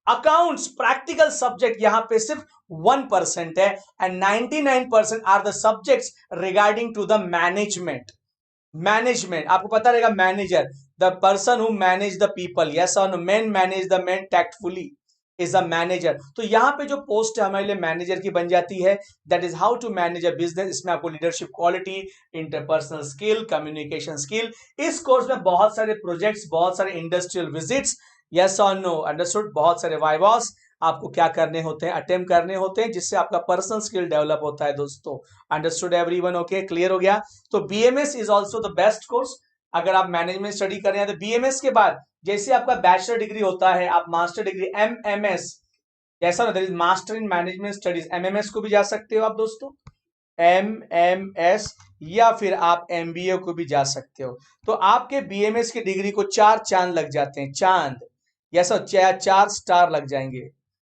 S1: अकाउंट्स प्रैक्टिकल सब्जेक्ट यहाँ पे सिर्फ 1% है, and 99% are the subjects regarding to the management. आपको पता रहेगा, manager, the person who manage the people, yes और no, man manage the man tactfully is a manager. तो यहाँ पे जो पोस्ट है हमारे लिए मैनेजर की बन जाती है, that is how to manage a business. इसमें आपको leadership quality, interpersonal skill, communication skill. इस कोर्स में बहुत सारे प्रोजेक्ट्स, बहुत सारे इंडस्ट्रियल विजिट्स, यस और नो, अंडरस्टूड, बहुत सारे वाइवास आपको क्या करने होते हैं, अटेम्प्ट करने होते हैं, जिससे आपका पर्सनल स्किल डेवलप होता है दोस्तों. Understood everyone? ओके. क्लियर हो गया? तो BMS is also the best course. अगर आप मैनेजमेंट स्टडी कर रहे हैं तो बीएमएस के बाद जैसे आपका बैचलर डिग्री होता है, आप मास्टर डिग्री एमएमएस, जैसा ना, master in management studies, MMS को भी जा सकते हो आप दोस्तों, एमएमएस, या फिर आप एमबीए को भी जा सकते हो. तो आपके बीएमएस की डिग्री को 4 चांद लग जाते हैं, चांद, यस, 4 स्टार लग जाएंगे.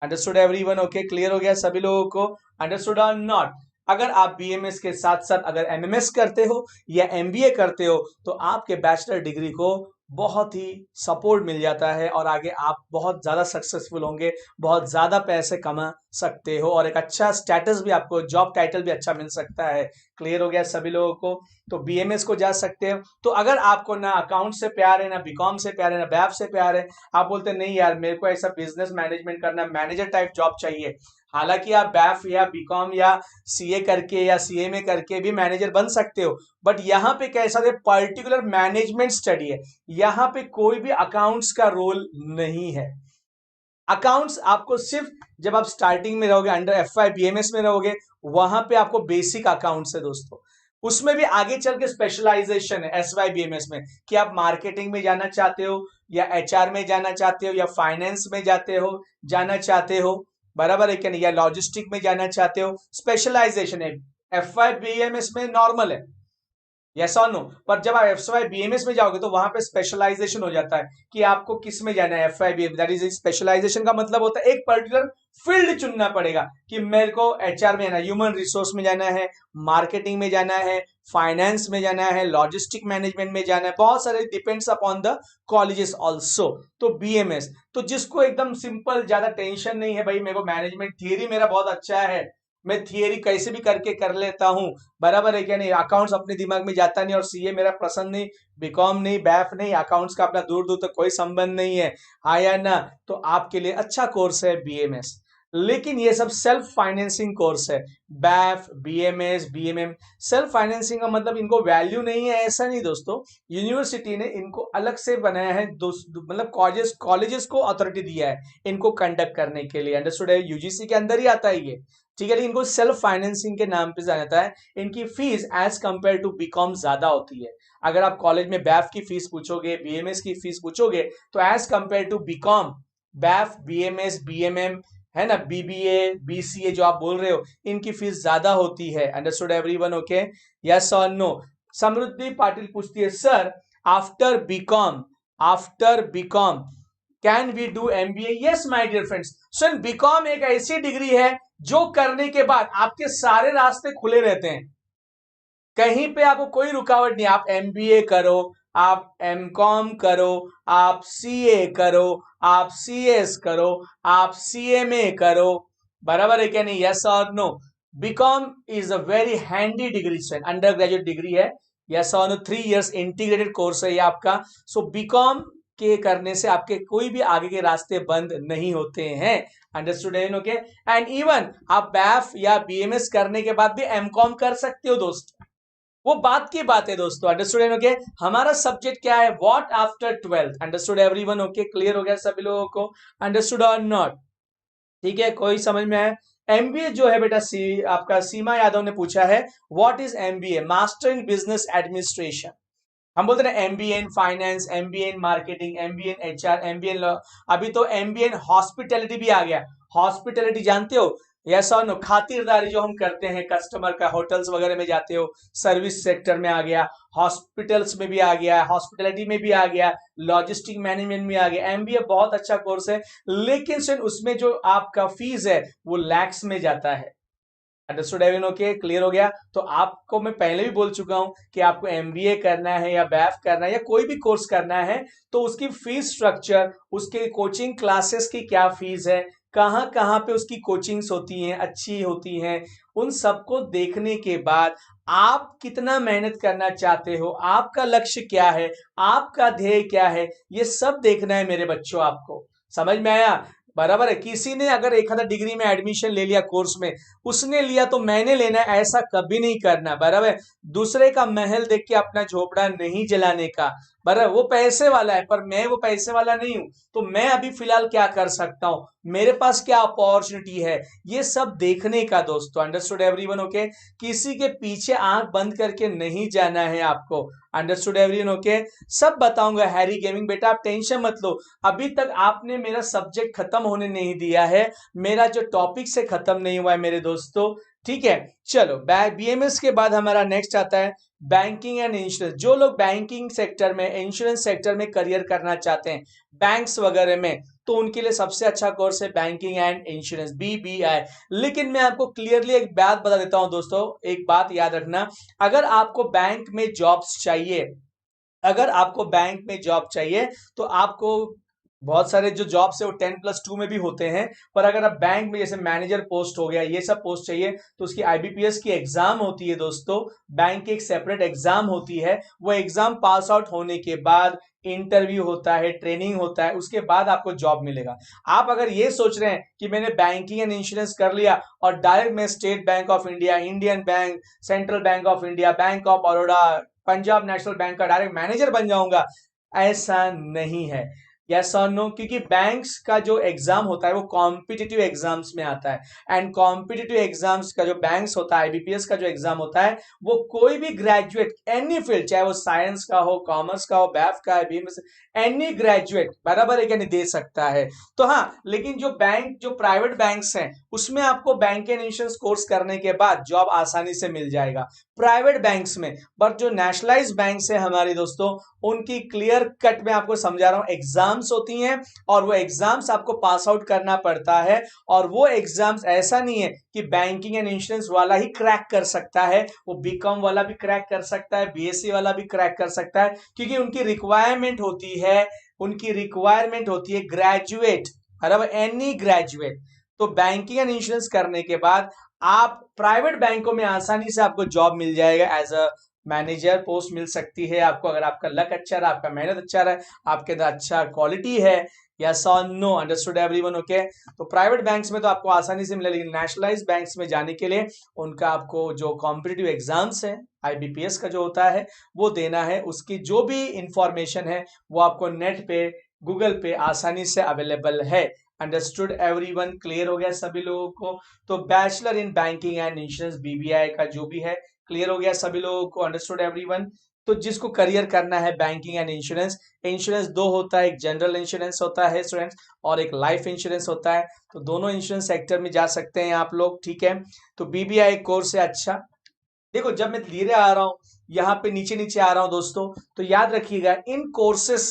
S1: Understood everyone? ओके. क्लियर हो गया सभी लोगों को? अंडरस्टूड और नॉट? अगर आप बीएमएस के साथ साथ अगर एमएमएस करते हो या एमबीए करते हो, तो आपके बैचलर डिग्री को बहुत ही सपोर्ट मिल जाता है और आगे आप बहुत ज़्यादा सक्सेसफुल होंगे, बहुत ज़्यादा पैसे कमा सकते हो और एक अच्छा स्टेटस भी आपको, जॉब टाइटल भी अच्छा मिल सकता है। क्लियर हो गया सभी लोगों को? तो बीएमएस को जा सकते हो। तो अगर आपको ना अकाउंट से प्यार है, ना बीकॉम से प्यार है, ना बैफ से प्यार है, आप बोलते नहीं यार मेरे को ऐसा बिजनेस मैनेजमेंट करना, मैनेजर टाइप जॉब चाहिए, हालांकि आप बैफ या बीकॉम या सीए करके या सीए में करके भी मैनेजर बन सकते हो, बट यहाँ पे कैसा है, पर्टिकुलर मैनेजमेंट स्टडी है, यहाँ पे कोई भी अकाउंट्स का रोल नहीं है। अकाउंट्स आपको सिर्फ जब आप स्टार्टिंग में रहोगे, अंडर एफआई बीएमएस में रहोगे, वहां पे आपको बेसिक अकाउंट्स है दोस्तों। उसमें भी आगे चल के स्पेशलाइजेशन है एसवाई बीएमएस में, कि आप मार्केटिंग में जाना चाहते हो या एचआर में जाना चाहते हो या फाइनेंस में जाना चाहते हो, बराबर है क्या नहीं, या लॉजिस्टिक में जाना चाहते हो, स्पेशलाइजेशन है। एफआई बीएमएस में नॉर्मल है, यस और नो, पर जब आप एफवाई बीएमएस में जाओगे तो वहां पे स्पेशलाइजेशन हो जाता है कि आपको किस में जाना है। FY BMS that is specialization का मतलब होता है एक पर्टिकुलर फील्ड चुनना पड़ेगा कि मेरे को एचआर में जाना है, ह्यूमन रिसोर्स में जाना है, मार्केटिंग में जाना है, फाइनेंस में जाना है, लॉजिस्टिक मैनेजमेंट में जाना है, बहुत सारे depends upon the colleges also. तो बीएमएस तो जिसको एकदम सिंपल, ज्यादा टेंशन नहीं है भाई मेरे को मैनेजमेंट थियरी मेरा बहुत अच्छा है, मैं थियरी कैसे भी करके कर लेता हूं, बराबर है क्या नहीं, अकाउंट्स अपने दिमाग में जाता नहीं और सीए मेरा पसंद नहीं, बीकॉम नहीं, बैफ नहीं, अकाउंट्स का अपना दूर दूर तक कोई संबंध नहीं है, हाँ या ना, तो आपके लिए अच्छा कोर्स है बीएमएस। लेकिन ये सब सेल्फ फाइनेंसिंग कोर्स है, BAIF BMS BMM. Self financing का मतलब इनको वैल्यू नहीं है ऐसा नहीं दोस्तों, यूनिवर्सिटी ने इनको अलग से बनाया है, मतलब कॉलेजेस को अथॉरिटी दिया है इनको कंडक्ट करने के लिए, अंडरस्टूड है, यूजीसी के अंदर ही आता है ये, ठीक है। लेकिन इनको सेल्फ फाइनेंसिंग के नाम पे जाना जाता है। इनकी fees as compare to BCom ज्यादा होती है। अगर आप कॉलेज में बैफ की फीस पूछोगे, बीएमएस की फीस पूछोगे, तो as compare to BCom, BAF, BMS, BMM, है ना, बीबीए, बीसीए जो आप बोल रहे हो, इनकी फीस ज्यादा होती है। Understood everyone? ओके, यस और नो? समृद्धि पाटिल पूछती है, sir after BCom can we do MBA? Yes my dear friends, so BCom एक ऐसी डिग्री है जो करने के बाद आपके सारे रास्ते खुले रहते हैं, कहीं पे आपको कोई रुकावट नहीं। आप एमबीए करो, आप एमकॉम करो, आप सीए करो, आप सीएस करो, आप सीएमए करो, बराबर है क्या नहीं, यस और no? BCom is a very handy degree, under graduate degree है, यस और नो? 3 इयर्स इंटीग्रेटेड कोर्स है ये आपका। सो बीकॉम के करने से आपके कोई भी आगे के रास्ते बंद नहीं होते हैं, अंडरस्टूड है? ओके, एंड इवन आप बैफ या बीएमएस करने के बाद भी एमकॉम कर सकते हो दोस्त, वो बात की बात है दोस्तों, अंडरस्टूड है? ओके, हमारा सब्जेक्ट क्या है, what after 12th, understood everyone? Okay, clear हो गया सभी लोगों को, अंडरस्टूड और नॉट? ठीक है, कोई समझ में है? एमबीए जो है बेटा, आपका सीमा यादव ने पूछा है, what is MBA? Master in business administration. हम बोलते हैं MBA in finance, MBA in marketing, MBA in HR, MBA in law, अभी तो एमबीए इन हॉस्पिटैलिटी भी आ गया। हॉस्पिटैलिटी जानते हो, यस और नो? खातिरदारी जो हम करते हैं कस्टमर का, होटल्स वगैरह में जाते हो, सर्विस सेक्टर में आ गया, हॉस्पिटल्स में भी आ गया, हॉस्पिटैलिटी में भी आ गया, लॉजिस्टिक मैनेजमेंट में आ गया। एमबीए बहुत अच्छा कोर्स है, लेकिन सिर्फ उसमें जो आपका फीस है वो लैक्स में जाता है, अंडरस्टूड एवरीवन? ओके, क्लियर हो गया? तो आपको मैं पहले भी बोल चुका हूं कि आपको एमबीए करना है या बैफ करना है या कोई भी कोर्स करना है, तो उसकी फीस स्ट्रक्चर, उसके कोचिंग क्लासेस की क्या फीस है, कहां कहां पे उसकी कोचिंग्स होती हैं, अच्छी होती हैं, उन सबको देखने के बाद आप कितना मेहनत करना चाहते हो, आपका लक्ष्य क्या है, आपका ध्येय क्या है, ये सब देखना है मेरे बच्चों आपको। समझ में आया? बराबर है। किसी ने अगर एक आधा डिग्री में एडमिशन ले लिया कोर्स में, उसने लिया तो मैंने लेना है, ऐसा कभी नहीं करना, बराबर है। दूसरे का महल देख के अपना झोपड़ा नहीं जलाने का, बराबर। वो पैसे वाला है पर मैं वो पैसे वाला नहीं हूं, तो मैं अभी फिलहाल क्या कर सकता हूं, मेरे पास क्या अपॉर्चुनिटी है, ये सब देखने का दोस्तों, अंडरस्टूड एवरीवन? ओके, किसी के पीछे आंख बंद करके नहीं जाना है आपको, अंडरस्टूड एवरीवन? ओके, सब बताऊंगा हैरी गेमिंग, बेटा आप टेंशन मत लो, अभी तक आपने मेरा सब्जेक्ट खत्म होने नहीं दिया है, मेरा जो टॉपिक से खत्म नहीं हुआ है मेरे दोस्तों, ठीक है। चलो, बीएमएस के बाद हमारा नेक्स्ट आता है बैंकिंग एंड इंश्योरेंस। जो लोग बैंकिंग सेक्टर में, इंश्योरेंस सेक्टर में करियर करना चाहते हैं, बैंक्स वगैरह में, तो उनके लिए सबसे अच्छा कोर्स है बैंकिंग एंड इंश्योरेंस, बीबीआई। लेकिन मैं आपको क्लियरली एक बात बता देता हूं दोस्तों, एक बात याद रखना, अगर आपको बैंक में जॉब्स चाहिए, अगर आपको बैंक में जॉब चाहिए तो आपको बहुत सारे जो जॉब्स है वो 10+2 में भी होते हैं, पर अगर आप बैंक में जैसे मैनेजर पोस्ट हो गया ये सब पोस्ट चाहिए तो उसकी आईबीपीएस की एग्जाम होती है दोस्तों। बैंक की एक सेपरेट एग्जाम होती है, वो एग्जाम पास आउट होने के बाद इंटरव्यू होता है, ट्रेनिंग होता है, उसके बाद आपको जॉब मिलेगा। आप अगर ये सोच रहे हैं कि मैंने बैंकिंग एंड इंश्योरेंस कर लिया और डायरेक्ट मैं state bank of India, Indian bank, central bank of India, bank of Baroda, Punjab national bank का डायरेक्ट मैनेजर बन जाऊंगा, ऐसा नहीं है। यस और नो, क्योंकि बैंक्स का जो एग्जाम होता है वो कॉम्पिटिटिव एग्जाम्स में आता है, एंड कॉम्पिटिटिव एग्जाम्स का जो बैंक्स होता है, आईबीपीएस का जो एग्जाम होता है, वो कोई भी ग्रेजुएट एनी फील्ड, चाहे वो साइंस का हो, कॉमर्स का हो, बैफ का है, बीएमएस, एनी ग्रेजुएट बराबर है, नहीं दे सकता है। तो हाँ, लेकिन जो बैंक, जो प्राइवेट बैंक्स हैं उसमें आपको बैंक एंड इंश्योरेंस कोर्स करने के बाद जॉब आसानी से मिल जाएगा प्राइवेट बैंक्स में। बट जो नेशनलाइज बैंक्स है हमारे दोस्तों, उनकी क्लियर कट में आपको समझा रहा हूं, एग्जाम्स होती हैं और वो एग्जाम्स आपको पास आउट करना पड़ता है। और वो एग्जाम्स ऐसा नहीं है कि बैंकिंग एंड इंश्योरेंस वाला ही क्रैक कर सकता है, वो बीकॉम वाला भी क्रैक कर सकता है, बीएससी वाला भी क्रैक कर सकता है, क्योंकि उनकी रिक्वायरमेंट होती है, ग्रेजुएट, बराबर, एनी ग्रेजुएट। तो बैंकिंग एंड इंश्योरेंस करने के बाद आप प्राइवेट बैंकों में आसानी से आपको जॉब मिल जाएगा, एज अ मैनेजर पोस्ट मिल सकती है आपको, अगर आपका लक अच्छा रहा, आपका मेहनत अच्छा रहा, आपके अंदर अच्छा क्वालिटी है। यस और नो, अंडरस्टूड एवरीवन? ओके, तो प्राइवेट बैंक्स में तो आपको आसानी से मिले, लेकिन नेशनलाइज बैंक्स में जाने के लिए उनका आपको जो कॉम्पिटिटिव एग्जाम्स है, आईबीपीएस का जो होता है वो देना है। उसकी जो भी इंफॉर्मेशन है वो आपको नेट पे, गूगल पे आसानी से अवेलेबल है। Understood everyone? क्लियर हो गया सभी लोगों को? तो bachelor in banking and insurance, BBI का जो भी है, क्लियर हो गया सभी लोगों को? Understood everyone? तो जिसको करियर करना है बैंकिंग एंड इंश्योरेंस, इंश्योरेंस दो होता है, एक जनरल इंश्योरेंस होता है स्टूडेंट्स, और एक लाइफ इंश्योरेंस होता है। तो दोनों इंश्योरेंस सेक्टर में जा सकते हैं आप लोग, ठीक है? तो बीबीआई कोर्स है। अच्छा, देखो जब मैं धीरे आ रहा हूं, यहाँ पे नीचे नीचे आ रहा हूं दोस्तों, तो याद रखिएगा इन कोर्सेस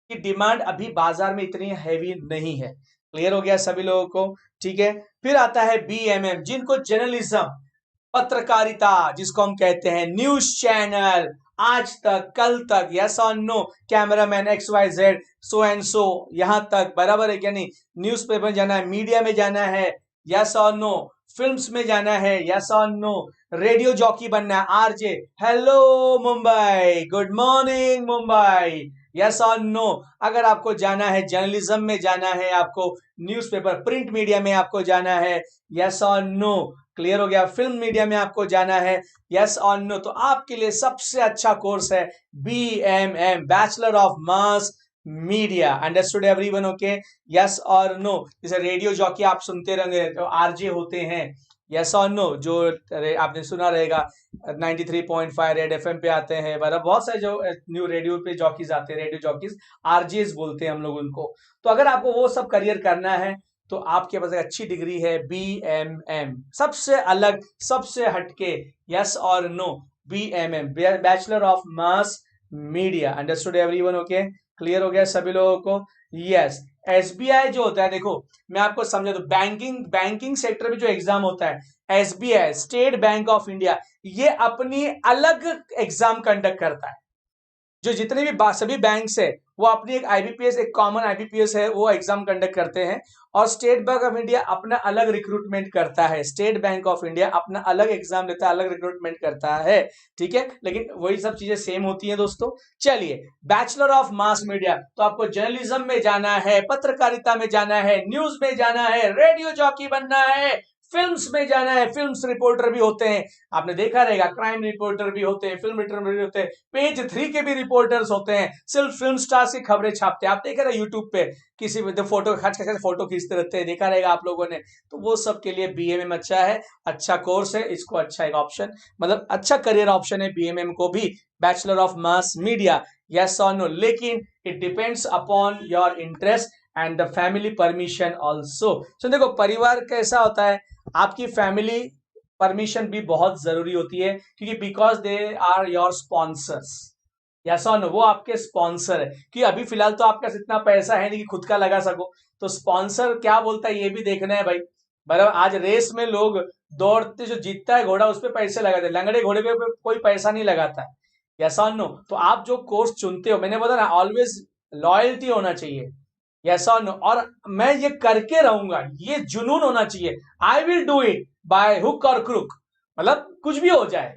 S1: की डिमांड अभी बाजार में इतनी हैवी नहीं है। क्लियर हो गया सभी लोगों को? ठीक है। फिर आता है बीएमएम, जिनको जर्नलिज्म, पत्रकारिता जिसको हम कहते हैं, न्यूज चैनल, आज तक, कल तक, यस और no, cameraman XYZ, so and so, यहां तक, बराबर है क्या नहीं? न्यूज़पेपर जाना है, मीडिया में जाना है, यस और नो, फिल्म्स में जाना है, यस और नो, रेडियो जॉकी बनना है, RJ, hello Mumbai, good morning Mumbai, yes और नो। अगर आपको जाना है जर्नलिज्म में, जाना है आपको, न्यूज़पेपर प्रिंट मीडिया में आपको जाना है, यस और नो, क्लियर हो गया? फिल्म मीडिया में आपको जाना है, यस और नो, तो आपके लिए सबसे अच्छा कोर्स है BMM, bachelor of mass media. Understood everyone? Okay, yes और नो? जैसे रेडियो जॉकी आप सुनते रहेंगे तो आरजे होते हैं, यस और नो, जो आपने सुना रहेगा 93.5 रेड एफएम पे आते हैं, बराबर, बहुत सारे जो न्यू रेडियो पे जॉकीज आते हैं, रेडियो जॉकीज, आरजेस बोलते हैं हम लोग उनको। तो अगर आपको वो सब करियर करना है तो आपके पास एक अच्छी डिग्री है बीएमएम, सबसे अलग, सबसे हटके, यस और no, BMM, bachelor of mass media. Understood everyone? Okay, clear हो गया सभी लोगों को? यस। एसबीआई जो होता है, देखो मैं आपको समझा दूं, बैंकिंग सेक्टर में जो एग्जाम होता है, SBI, state bank of India, ये अपनी अलग एग्जाम कंडक्ट करता है। जो जितने भी सभी बैंक्स है वो अपनी एक आईबीपीएस, एक कॉमन आईबीपीएस है, वो एग्जाम कंडक्ट करते हैं। और स्टेट बैंक ऑफ इंडिया अपना अलग रिक्रूटमेंट करता है, स्टेट बैंक ऑफ इंडिया अपना अलग एग्जाम लेता है, अलग रिक्रूटमेंट करता है, ठीक है? लेकिन वही सब चीजें सेम होती हैं दोस्तों। चलिए, बैचलर ऑफ मास मीडिया, तो आपको जर्नलिज्म में जाना है, पत्रकारिता में जाना है, न्यूज में जाना है, रेडियो जॉकी बनना है, फिल्म्स में जाना है, फिल्म्स रिपोर्टर भी होते हैं, आपने देखा रहेगा, क्राइम रिपोर्टर भी होते हैं, फिल्म रिपोर्टर भी होते हैं, पेज 3 के भी रिपोर्टर्स होते हैं, सिर्फ फिल्म स्टार्स की खबरें छापते हैं। आप देख रहे यूट्यूब पे किसी भी फोटो फोटो खींचते रहते हैं, देखा रहेगा आप लोगों ने। तो वो सब के लिए बीएमएम अच्छा है, अच्छा कोर्स है, इसको अच्छा एक ऑप्शन, मतलब अच्छा करियर ऑप्शन है बीएमएम को भी, bachelor of mass media, yes और नो। लेकिन it depends upon your interest and the family permission also. So देखो, परिवार कैसा होता है, आपकी फैमिली परमिशन भी बहुत जरूरी होती है, क्योंकि because they are your sponsors, yes और नो, वो आपके स्पॉन्सर है। कि अभी फिलहाल तो आपका इतना पैसा है नहीं कि खुद का लगा सको, तो स्पॉन्सर क्या बोलता है ये भी देखना है भाई। बराबर, आज रेस में लोग दौड़ते, जो जीतता है घोड़ा उस पर पैसे लगाते हैं, लंगड़े घोड़े पे कोई पैसा नहीं लगाता है। यस और नो। तो आप जो कोर्स चुनते हो, मैंने बोला ना ऑलवेज लॉयल्टी होना चाहिए, यस और नो, और मैं ये करके रहूंगा, ये जुनून होना चाहिए। I will do it by hook और क्रुक, मतलब कुछ भी हो जाए।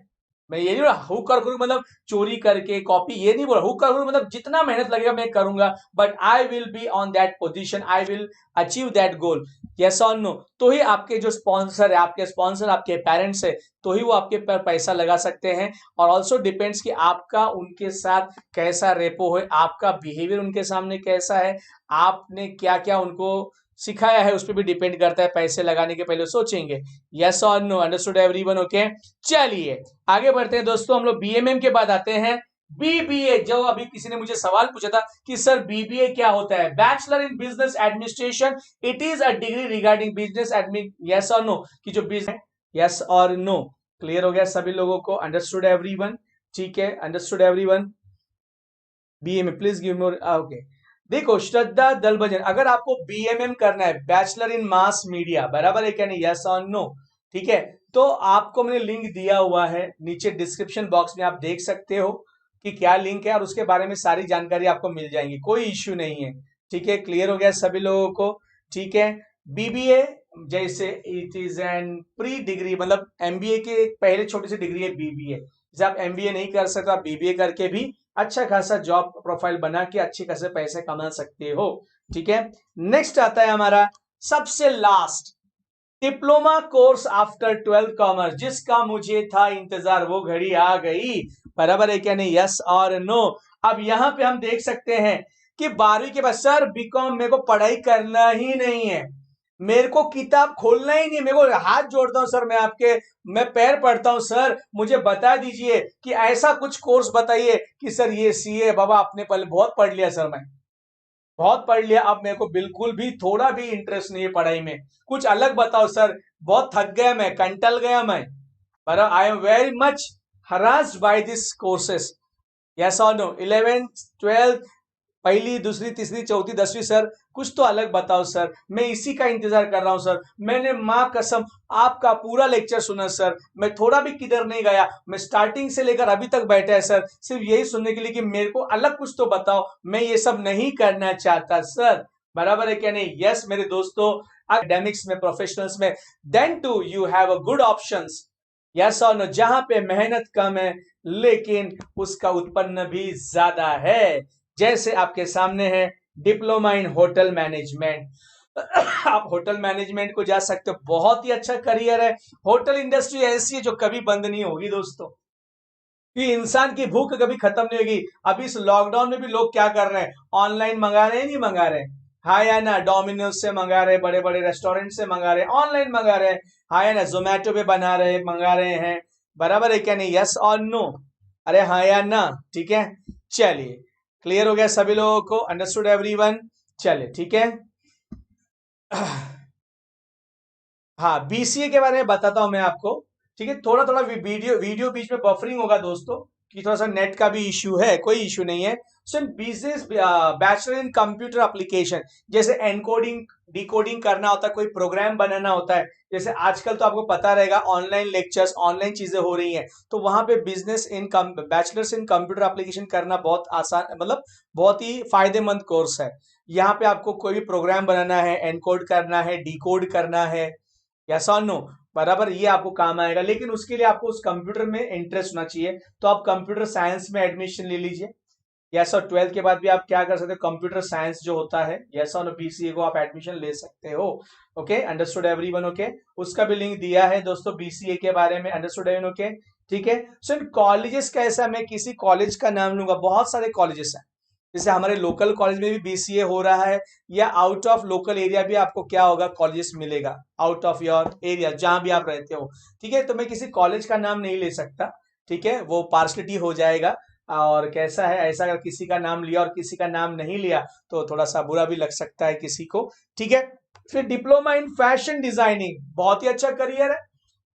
S1: मैं ये नहीं बोला हुक और क्रुक मतलब चोरी करके कॉपी, ये नहीं बोला। हुक और क्रुक मतलब जितना मेहनत लगेगा मैं करूंगा, but I will be on that position, I will achieve that goal, yes और नो। तो ही आपके जो स्पॉन्सर है, आपके स्पॉन्सर आपके पेरेंट्स है, तो ही वो आपके पर पैसा लगा सकते हैं। और ऑल्सो डिपेंड्स कि आपका उनके साथ कैसा रेपो है, आपका बिहेवियर उनके सामने कैसा है, आपने क्या क्या उनको सिखाया है, उस पर भी डिपेंड करता है। पैसे लगाने के पहले सोचेंगे, यस और नो। Understood everyone? ओके, चलिए आगे बढ़ते हैं दोस्तों। हम लोग बीएमएम के बाद आते हैं बीबीए। जो अभी किसी ने मुझे सवाल पूछा था कि सर बीबीए क्या होता है, bachelor in business administration, it is a degree regarding business admin, yes और नो। कि जो बिजनेस, यस और नो, क्लियर हो गया सभी लोगों को? Understood everyone? ठीक है, understood everyone? BMA please give more, okay. देखो श्रद्धा दलभजन, अगर आपको बीएमएम करना है, बैचलर इन मास मीडिया, बराबर है क्या नहीं, यस और नो, ठीक है, तो आपको मैंने लिंक दिया हुआ है नीचे डिस्क्रिप्शन बॉक्स में, आप देख सकते हो कि क्या लिंक है, और उसके बारे में सारी जानकारी आपको मिल जाएगी, कोई इश्यू नहीं है। ठीक है, क्लियर हो गया सभी लोगों को? ठीक है, बीबीए जैसे it is an pre degree, मतलब एमबीए के एक पहले छोटी सी डिग्री है बीबीए। जैसे आप एमबीए नहीं कर सकते, आप बीबीए करके भी अच्छा खासा जॉब प्रोफाइल बना के अच्छे खासे पैसे कमा सकते हो। ठीक है, नेक्स्ट आता है हमारा सबसे last, diploma course after 12th commerce, जिसका मुझे था इंतजार, वो घड़ी आ गई, बराबर है क्या नहीं, यस और नो। अब यहां पे हम देख सकते हैं कि 12वीं के बाद सर बीकॉम मेरे को पढ़ाई करना ही नहीं है, मेरे को किताब खोलना ही नहीं, मेरे को हाथ जोड़ता हूं सर, मैं पैर पड़ता हूं सर, मुझे बता दीजिए कि ऐसा कुछ कोर्स बताइए कि सर ये सीए बाबा आपने पहले बहुत पढ़ लिया सर, मैं बहुत पढ़ लिया, अब मेरे को बिल्कुल भी थोड़ा भी इंटरेस्ट नहीं है पढ़ाई में, कुछ अलग बताओ सर, बहुत थक गया मैं, कंटल गया मैं, पर I am very much harassed by this courses, yes और नो। 11th 12th, पहली दूसरी तीसरी चौथी 10वीं, सर कुछ तो अलग बताओ सर, मैं इसी का इंतजार कर रहा हूं सर, मैंने मां कसम आपका पूरा लेक्चर सुना सर, मैं थोड़ा भी किधर नहीं गया, मैं स्टार्टिंग से लेकर अभी तक बैठा है सर, सिर्फ यही सुनने के लिए कि मेरे को अलग कुछ तो बताओ, मैं ये सब नहीं करना चाहता सर, बराबर है क्या नहीं? यस मेरे दोस्तों, एकेडमिक्स में, प्रोफेशनल्स में, then to you have a good options, yes और नो, जहां पे मेहनत कम है लेकिन उसका उत्पन्न भी ज्यादा है। जैसे आपके सामने है डिप्लोमा इन होटल मैनेजमेंट, आप होटल मैनेजमेंट को जा सकते हो, बहुत ही अच्छा करियर है। होटल इंडस्ट्री ऐसी है जो कभी बंद नहीं होगी दोस्तों, कि इंसान की भूख कभी खत्म नहीं होगी। अभी इस लॉकडाउन में भी लोग क्या कर रहे हैं, ऑनलाइन मंगा रहे हैं, नहीं मंगा रहे हैं, हाँ या ना, डोमिनोज से मंगा रहे हैं, बड़े बड़े रेस्टोरेंट से मंगा रहे हैं, ऑनलाइन मंगा रहे हैं, हाँ या ना, जोमेटो पे बना रहे हैं, मंगा रहे हैं, बराबर है क्या नहीं, यस और नो? अरे हाँ या ना? ठीक है, चलिए क्लियर हो गया सभी लोगों को? Understood everyone? चलिए ठीक है। हाँ, बीसीए के बारे में बताता हूं मैं आपको। ठीक है, थोड़ा थोड़ा वीडियो वीडियो बीच में बफरिंग होगा दोस्तों, कि थोड़ा सा नेट का भी इश्यू है, कोई इश्यू नहीं है। सो business bachelor in computer application, जैसे एनकोडिंग डिकोडिंग करना होता है, कोई प्रोग्राम बनाना होता है, जैसे आजकल तो आपको पता रहेगा ऑनलाइन लेक्चर्स, ऑनलाइन चीजें हो रही हैं, तो वहां पे business in bachelors in computer application करना बहुत आसान, मतलब बहुत ही फायदेमंद कोर्स है। यहाँ पे आपको कोई भी प्रोग्राम बनाना है, एनकोड करना है, डिकोड करना है, यस और नो, बराबर, ये आपको काम आएगा, लेकिन उसके लिए आपको उस कंप्यूटर में इंटरेस्ट होना चाहिए, तो आप कंप्यूटर साइंस में एडमिशन ले लीजिए। यस और 12th के बाद भी आप क्या कर सकते हो, कंप्यूटर साइंस जो होता है, यस और बीसीए को आप एडमिशन ले सकते हो। Okay, understood everyone? ओके, उसका भी लिंक दिया है दोस्तों बीसीए के बारे में, अंडरस्टूड एवरीवन? ओके, ठीक है। सो इन कॉलेजेस कैसा, मैं किसी कॉलेज का नाम लूंगा, बहुत सारे कॉलेजेस हैं, जैसे हमारे लोकल कॉलेज में भी बीसीए हो रहा है, या आउट ऑफ लोकल एरिया भी आपको क्या होगा, कॉलेजेस मिलेगा, आउट ऑफ योर एरिया जहां भी आप रहते हो। ठीक है, तो मैं किसी कॉलेज का नाम नहीं ले सकता, ठीक है, वो पार्सलिटी हो जाएगा। और कैसा है, ऐसा अगर किसी का नाम लिया और किसी का नाम नहीं लिया तो थोड़ा सा बुरा भी लग सकता है किसी को। ठीक है, फिर डिप्लोमा इन फैशन डिजाइनिंग, बहुत ही अच्छा करियर है।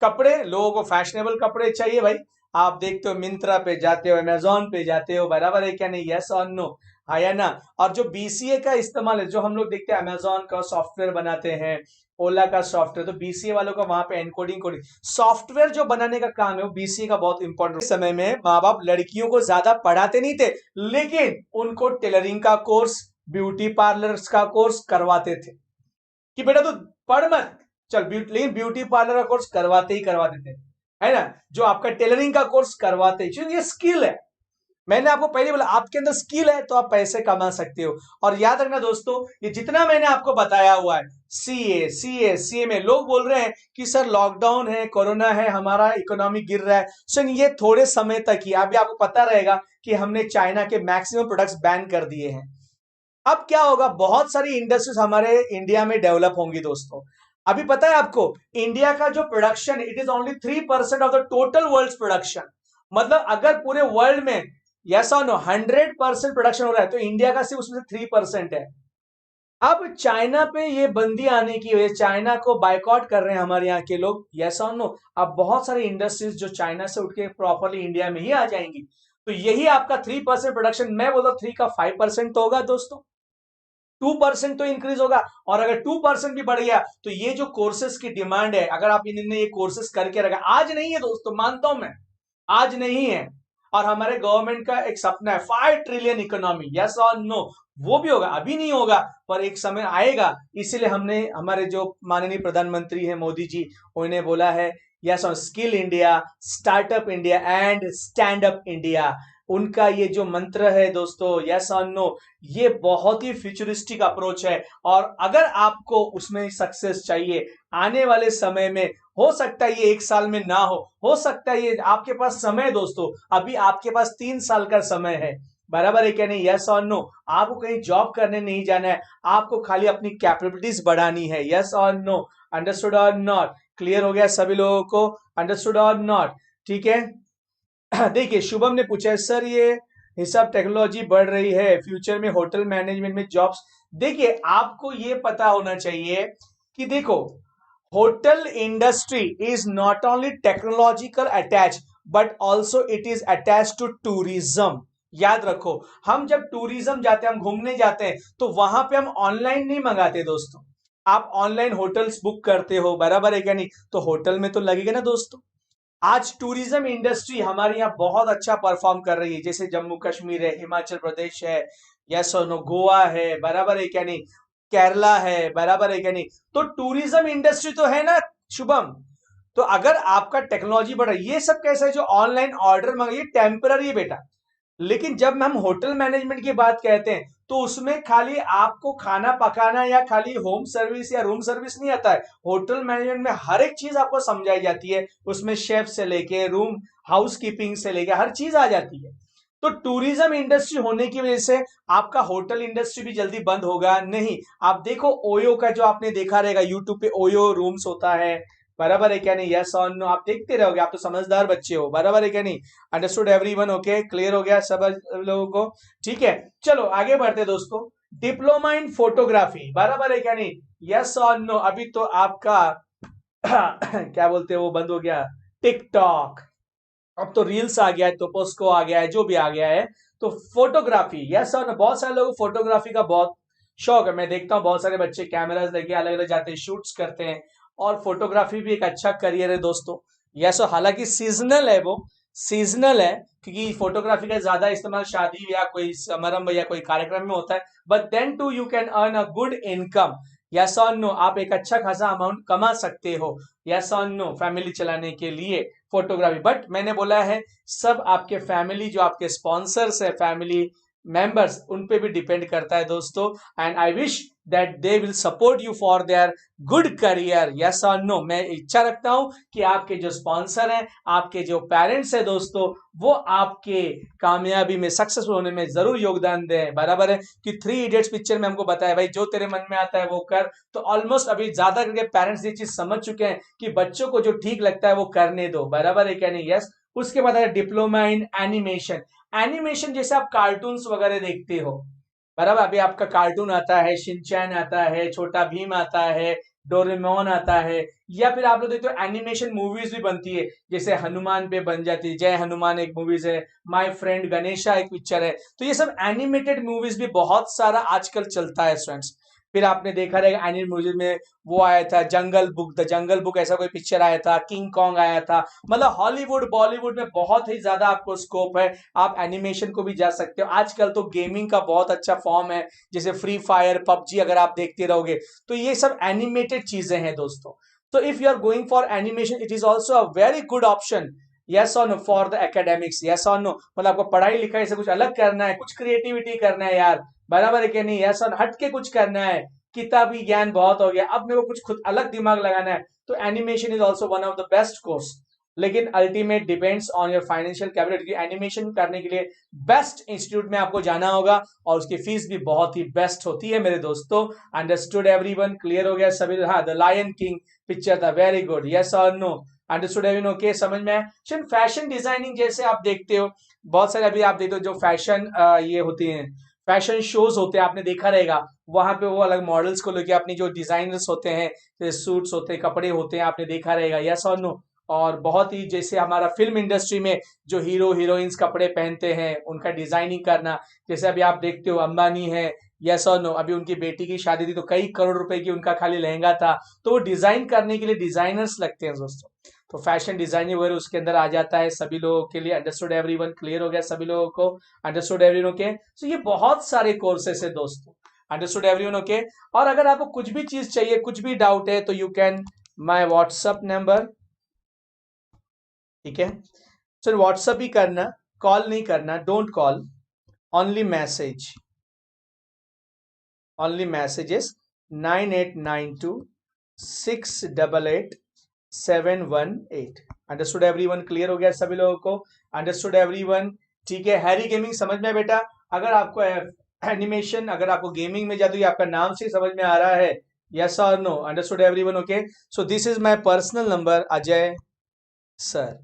S1: कपड़े, लोगों को फैशनेबल कपड़े चाहिए भाई, आप देखते हो मिंत्रा पे जाते हो, अमेजोन पे जाते हो, बराबर है क्या नहीं, यस और नो? आया ना। और जो बीसीए का इस्तेमाल है, जो हम लोग देखते हैं अमेजोन का सॉफ्टवेयर बनाते हैं, ओला का सॉफ्टवेयर, तो बीसीए वालों का वहां पे एनकोडिंग कोडिंग सॉफ्टवेयर जो बनाने का काम है वो बीसीए का बहुत इंपॉर्टेंट। समय में माँ बाप लड़कियों को ज्यादा पढ़ाते नहीं थे, लेकिन उनको टेलरिंग का कोर्स, ब्यूटी पार्लर का कोर्स करवाते थे कि बेटा तू पढ़ मत चल लेकिन ब्यूटी पार्लर का कोर्स करवाते ही करवाते थे, है ना। जो आपका टेलरिंग का कोर्स करवाते, क्योंकि ये स्किल है। मैंने आपको पहले बोला आपके अंदर स्किल है तो आप पैसे कमा सकते हो। और याद रखना दोस्तों, ये जितना मैंने आपको बताया हुआ है, सीए में लोग बोल रहे हैं कि सर लॉकडाउन है, कोरोना है, हमारा इकोनॉमी गिर रहा है। सर ये थोड़े समय तक ही, अभी आपको पता रहेगा कि हमने चाइना के मैक्सिमम प्रोडक्ट्स बैन कर दिए हैं। अब क्या होगा, बहुत सारी इंडस्ट्रीज हमारे इंडिया में डेवलप होंगी दोस्तों। अभी पता है आपको, इंडिया का जो production, it is only 3% of the total world production. मतलब अगर पूरे वर्ल्ड में यस और नो 100% प्रोडक्शन हो रहा है, तो इंडिया का सिर्फ उसमें से 3% है। अब चाइना पे ये बंदी आने की वजह, चाइना को बायकॉट कर रहे हैं हमारे यहाँ के लोग, यस और नो। अब बहुत सारी इंडस्ट्रीज जो चाइना से उठ के प्रॉपरली इंडिया में ही आ जाएंगी। तो यही आपका 3% प्रोडक्शन, मैं बोलता हूँ 3 का 5% तो होगा दोस्तों, 2% तो इंक्रीज होगा। और अगर 2% भी बढ़ गया तो ये जो कोर्सेज की डिमांड है, अगर आप इन्होंने ये कोर्सेज करके रखा, आज नहीं है दोस्तों, मानता हूं मैं, आज नहीं है। और हमारे गवर्नमेंट का एक सपना है 5 ट्रिलियन इकोनॉमी, यस और नो, वो भी होगा, अभी नहीं होगा पर एक समय आएगा। इसीलिए हमने, हमारे जो माननीय प्रधानमंत्री है मोदी जी, उन्हें बोला है यस और skill India, startup India and stand up India. उनका ये जो मंत्र है दोस्तों, यस और नो, ये बहुत ही फ्यूचरिस्टिक अप्रोच है। और अगर आपको उसमें सक्सेस चाहिए आने वाले समय में, हो सकता है ये 1 साल में ना हो सकता है ये, आपके पास समय है दोस्तों, अभी आपके पास 3 साल का समय है, बराबर है क्या नहीं, यस और नो। आपको कहीं जॉब करने नहीं जाना है, आपको खाली अपनी कैपेबिलिटीज बढ़ानी है, यस और नो। अंडरस्टूड और नॉट? क्लियर हो गया सभी लोगों को? अंडरस्टूड और नॉट? ठीक है। देखिए शुभम ने पूछा है सर, ये हिसाब टेक्नोलॉजी बढ़ रही है, फ्यूचर में होटल मैनेजमेंट में जॉब्स। देखिए आपको ये पता होना चाहिए कि देखो, hotel industry is not only technological attach, but also it is attach to tourism. याद रखो, हम जब टूरिज्म जाते हैं, हम घूमने जाते हैं, तो वहां पे हम ऑनलाइन नहीं मंगाते दोस्तों। आप ऑनलाइन होटल्स बुक करते हो, बराबर है क्या नहीं, तो होटल में तो लगेगा ना दोस्तों। आज टूरिज्म इंडस्ट्री हमारे यहाँ बहुत अच्छा परफॉर्म कर रही है, जैसे जम्मू कश्मीर है, हिमाचल प्रदेश है, यस और नो, गोवा है, बराबर है क्या नहीं, केरला है, बराबर है क्या नहीं। तो टूरिज्म इंडस्ट्री तो है ना शुभम। तो अगर आपका टेक्नोलॉजी बढ़ रही है, ये सब कैसा है, जो ऑनलाइन ऑर्डर मंगाइए टेम्पररी है बेटा। लेकिन जब हम होटल मैनेजमेंट की बात कहते हैं, तो उसमें खाली आपको खाना पकाना या खाली होम सर्विस या रूम सर्विस नहीं आता है। होटल मैनेजमेंट में हर एक चीज आपको समझाई जाती है, उसमें शेफ से लेके रूम हाउस कीपिंग से लेके हर चीज आ जाती है। तो टूरिज्म इंडस्ट्री होने की वजह से आपका होटल इंडस्ट्री भी जल्दी बंद होगा नहीं। आप देखो ओयो का, जो आपने देखा रहेगा यूट्यूब पे, ओयो रूम्स होता है, बराबर है क्या नहीं, यस और नो, आप देखते रहोगे, आप तो समझदार बच्चे हो, बराबर है क्या नहीं। Understood everyone? ओके, क्लियर हो गया सब लोगों को? ठीक है, चलो आगे बढ़ते दोस्तों। डिप्लोमा इन फोटोग्राफी, बराबर है क्या नहीं, यस और नो। अभी तो आपका क्या बोलते हैं वो बंद हो गया, टिकटॉक, अब तो रील्स आ गया है, तो पोस्को आ गया है, जो भी आ गया है। तो फोटोग्राफी, यस और नो, बहुत सारे लोग फोटोग्राफी का बहुत शौक है। मैं देखता हूँ बहुत सारे बच्चे कैमरास लेके अलग अलग जाते हैं, शूट्स करते हैं। और फोटोग्राफी भी एक अच्छा करियर है दोस्तों, यस। और हालांकि सीजनल है वो, सीजनल है, क्योंकि फोटोग्राफी का ज्यादा इस्तेमाल शादी या कोई समारंभ या कोई कार्यक्रम में होता है। But then to you can earn a good income, yes और नो, आप एक अच्छा खासा अमाउंट कमा सकते हो, यस और नो, फैमिली चलाने के लिए फोटोग्राफी। बट मैंने बोला है, सब आपके फैमिली, जो आपके स्पॉन्सर्स है, फैमिली मेंबर्स, उन पे भी डिपेंड करता है दोस्तों। And I wish that they will support you for their good career, yes और नो। मैं इच्छा रखता हूं कि आपके जो स्पॉन्सर हैं, आपके जो पेरेंट्स हैं दोस्तों, वो आपके कामयाबी में, सक्सेसफुल होने में जरूर योगदान दें, बराबर है। कि 3 इडियट्स पिक्चर में हमको बताया भाई, जो तेरे मन में आता है वो कर। तो ऑलमोस्ट अभी ज्यादा करके पेरेंट्स ये चीज समझ चुके हैं कि बच्चों को जो ठीक लगता है वो करने दो, बराबर है क्या नहीं, यस। उसके बाद है डिप्लोमा इन एनिमेशन। एनिमेशन जैसे आप कार्टून्स वगैरह देखते हो, बराबर, अभी आपका कार्टून आता है, शिनचैन आता है, छोटा भीम आता है, डोरेमोन आता है, या फिर आप लोग देखते हो एनिमेशन मूवीज भी बनती है, जैसे हनुमान पे बन जाती है, जय हनुमान एक मूवीज है, माय फ्रेंड गणेशा एक पिक्चर है। तो ये सब एनिमेटेड मूवीज भी बहुत सारा आजकल चलता है स्टूडेंट्स। फिर आपने देखा रहेगा एनिमेटेड मूवीज में वो आया था जंगल बुक, द जंगल बुक ऐसा कोई पिक्चर आया था, किंग कॉन्ग आया था। मतलब हॉलीवुड बॉलीवुड में बहुत ही ज्यादा आपको स्कोप है, आप एनिमेशन को भी जा सकते हो। आजकल तो गेमिंग का बहुत अच्छा फॉर्म है, जैसे फ्री फायर पबजी अगर आप देखते रहोगे, तो ये सब एनिमेटेड चीजें हैं दोस्तों। तो if you are going for animation, it is also a very good option, yes और no for the academics, yes और नो। मतलब आपको पढ़ाई लिखाई से कुछ अलग करना है, कुछ क्रिएटिविटी करना है यार, बराबर है कि नहीं, यस और हट के कुछ करना है, किताबी ज्ञान बहुत हो गया, अब मेरे को कुछ खुद अलग दिमाग लगाना है, तो animation is also one of the best course. लेकिन ultimate depends on your financial capability. Animation करने के लिए बेस्ट इंस्टीट्यूट में आपको जाना होगा, और उसकी फीस भी बहुत ही बेस्ट होती है मेरे दोस्तों। अंडरस्टूड एवरीवन, क्लियर हो गया सभी? हाँ, द लायन किंग पिक्चर था, वेरी गुड, यस और नो, अंडरस्टूड एवरीवन, ओके, समझ में आया? फैशन डिजाइनिंग जैसे आप देखते हो, बहुत सारे अभी आप देखते हो जो फैशन ये होती हैं, फैशन शोज होते हैं, आपने देखा रहेगा, वहां पे वो अलग मॉडल्स को लेके अपनी जो डिजाइनर्स होते हैं, सूट्स होते हैं, कपड़े होते हैं, आपने देखा रहेगा, यस और नो। और बहुत ही जैसे हमारा फिल्म इंडस्ट्री में जो हीरो हीरोइंस कपड़े पहनते हैं, उनका डिजाइनिंग करना, जैसे अभी आप देखते हो अंबानी है, यस और नो, अभी उनकी बेटी की शादी थी तो कई करोड़ रुपए की उनका खाली लहंगा था, तो वो डिजाइन करने के लिए डिजाइनर्स लगते हैं दोस्तों। तो फैशन डिजाइनिंग वगैरह उसके अंदर आ जाता है सभी लोगों के लिए। अंडरस्टूड एवरीवन, क्लियर हो गया सभी लोगों को? Understood everyone, okay. सो ये बहुत सारे कोर्सेस है दोस्तों, अंडरस्टूड एवरीवन, ओके। और अगर आपको कुछ भी चीज चाहिए, कुछ भी डाउट है, तो you can my WhatsApp number, ठीक है सर, व्हाट्सअप ही करना, कॉल नहीं करना, don't call, only message, only messages, 9892 688 718। Understood everyone, clear हो गया सभी लोगों को? अंडरस्टूड एवरीवन, ठीक है। हैरी गेमिंग समझ में बेटा? अगर आपको एनिमेशन, अगर आपको गेमिंग में जादू, आपका नाम से समझ में आ रहा है, यस और no? Understood everyone, okay. So this is my personal number, Ajay sir,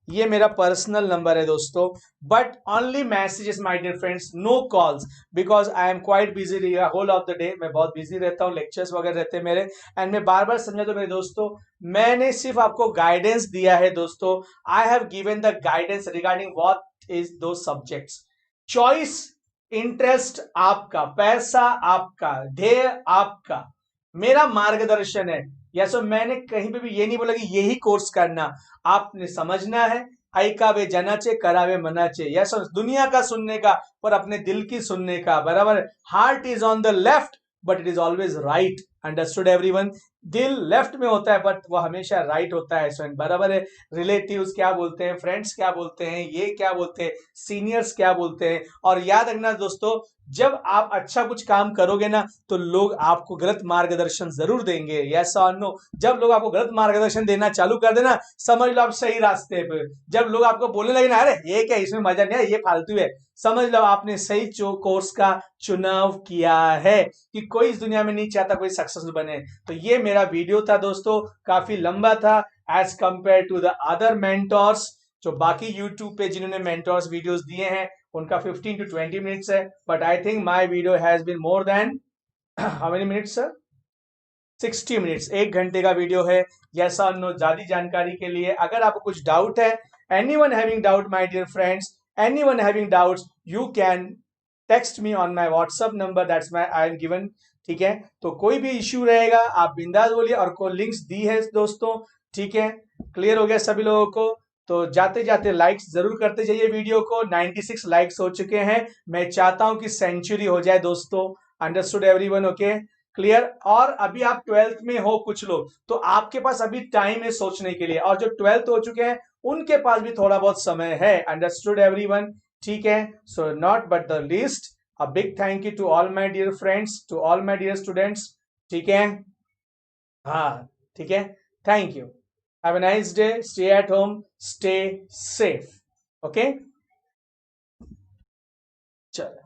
S1: ये मेरा पर्सनल नंबर है दोस्तों। But only messages my dear friends, no calls, because I am quite busy whole of the day, मैं बहुत busy रहता हूँ, lectures वगैरह रहते हैं मेरे, एंड मैं बार बार समझा तो मेरे दोस्तों, मैंने सिर्फ आपको गाइडेंस दिया है दोस्तों। I have given the guidance regarding what is दो सब्जेक्ट्स। चॉइस, इंटरेस्ट आपका, पैसा आपका, ध्येय आपका, मेरा मार्गदर्शन है। या सो मैंने कहीं पे भी ये नहीं बोला कि यही कोर्स करना, आपने समझना है। ऐकावे जनाचे करावे मनाचे, यस, दुनिया का सुनने का पर अपने दिल की सुनने का, बराबर। Heart is on the left but it is always right, understood everyone? दिल लेफ्ट में होता है बट वो हमेशा राइट होता है स्टूडेंट, बराबर है? रिलेटिव्स क्या बोलते हैं, फ्रेंड्स क्या बोलते हैं, ये क्या बोलते हैं, सीनियर्स क्या बोलते हैं। और याद रखना दोस्तों, जब आप अच्छा कुछ काम करोगे ना, तो लोग आपको गलत मार्गदर्शन जरूर देंगे, यस और नो? जब लोग आपको गलत मार्गदर्शन देना चालू कर देना, समझ लो आप सही रास्ते पे। जब लोग आपको बोलने लगे ना, अरे ये क्या, इसमें मजा नहीं है, ये फालतू है, समझ लो आपने सही कोर्स का चुनाव किया है। कि कोई इस दुनिया में नहीं चाहता कोई सक्सेसफुल बने। तो ये मेरा वीडियो था दोस्तों, काफी लंबा था as compare to the other mentors, जो बाकी यूट्यूब पे जिन्होंने मेंटोर्स वीडियोस दिए हैं, उनका 15 to 20 मिनट्स है। But I think my video has been more than how many minutes sir? 60 minutes, 1 घंटे का वीडियो है। यस और नो? ज्यादा जानकारी के लिए अगर आपको कुछ डाउट है, anyone having doubt my dear friends, anyone having doubts, you can text me on my WhatsApp number, that's my I am given, ठीक है? तो कोई भी इश्यू रहेगा आप बिंदास बोलिए, और को लिंक्स दी है दोस्तों, ठीक है? क्लियर हो गया सभी लोगों को? तो जाते जाते लाइक्स जरूर करते जाइए वीडियो को। 96 लाइक्स हो चुके हैं, मैं चाहता हूं कि सेंचुरी हो जाए दोस्तों। Understood everyone, okay, clear? और अभी आप 12th में हो कुछ लोग, तो आपके पास अभी टाइम है सोचने के लिए, और जो 12th हो चुके हैं उनके पास भी थोड़ा बहुत समय है। अंडरस्टूड एवरीवन, ठीक है? So not but the least, a big thank you to all my dear friends, to all my dear students, ठीक है? हाँ, ठीक है, thank you, have a nice day, stay at home, stay safe, okay, चलो।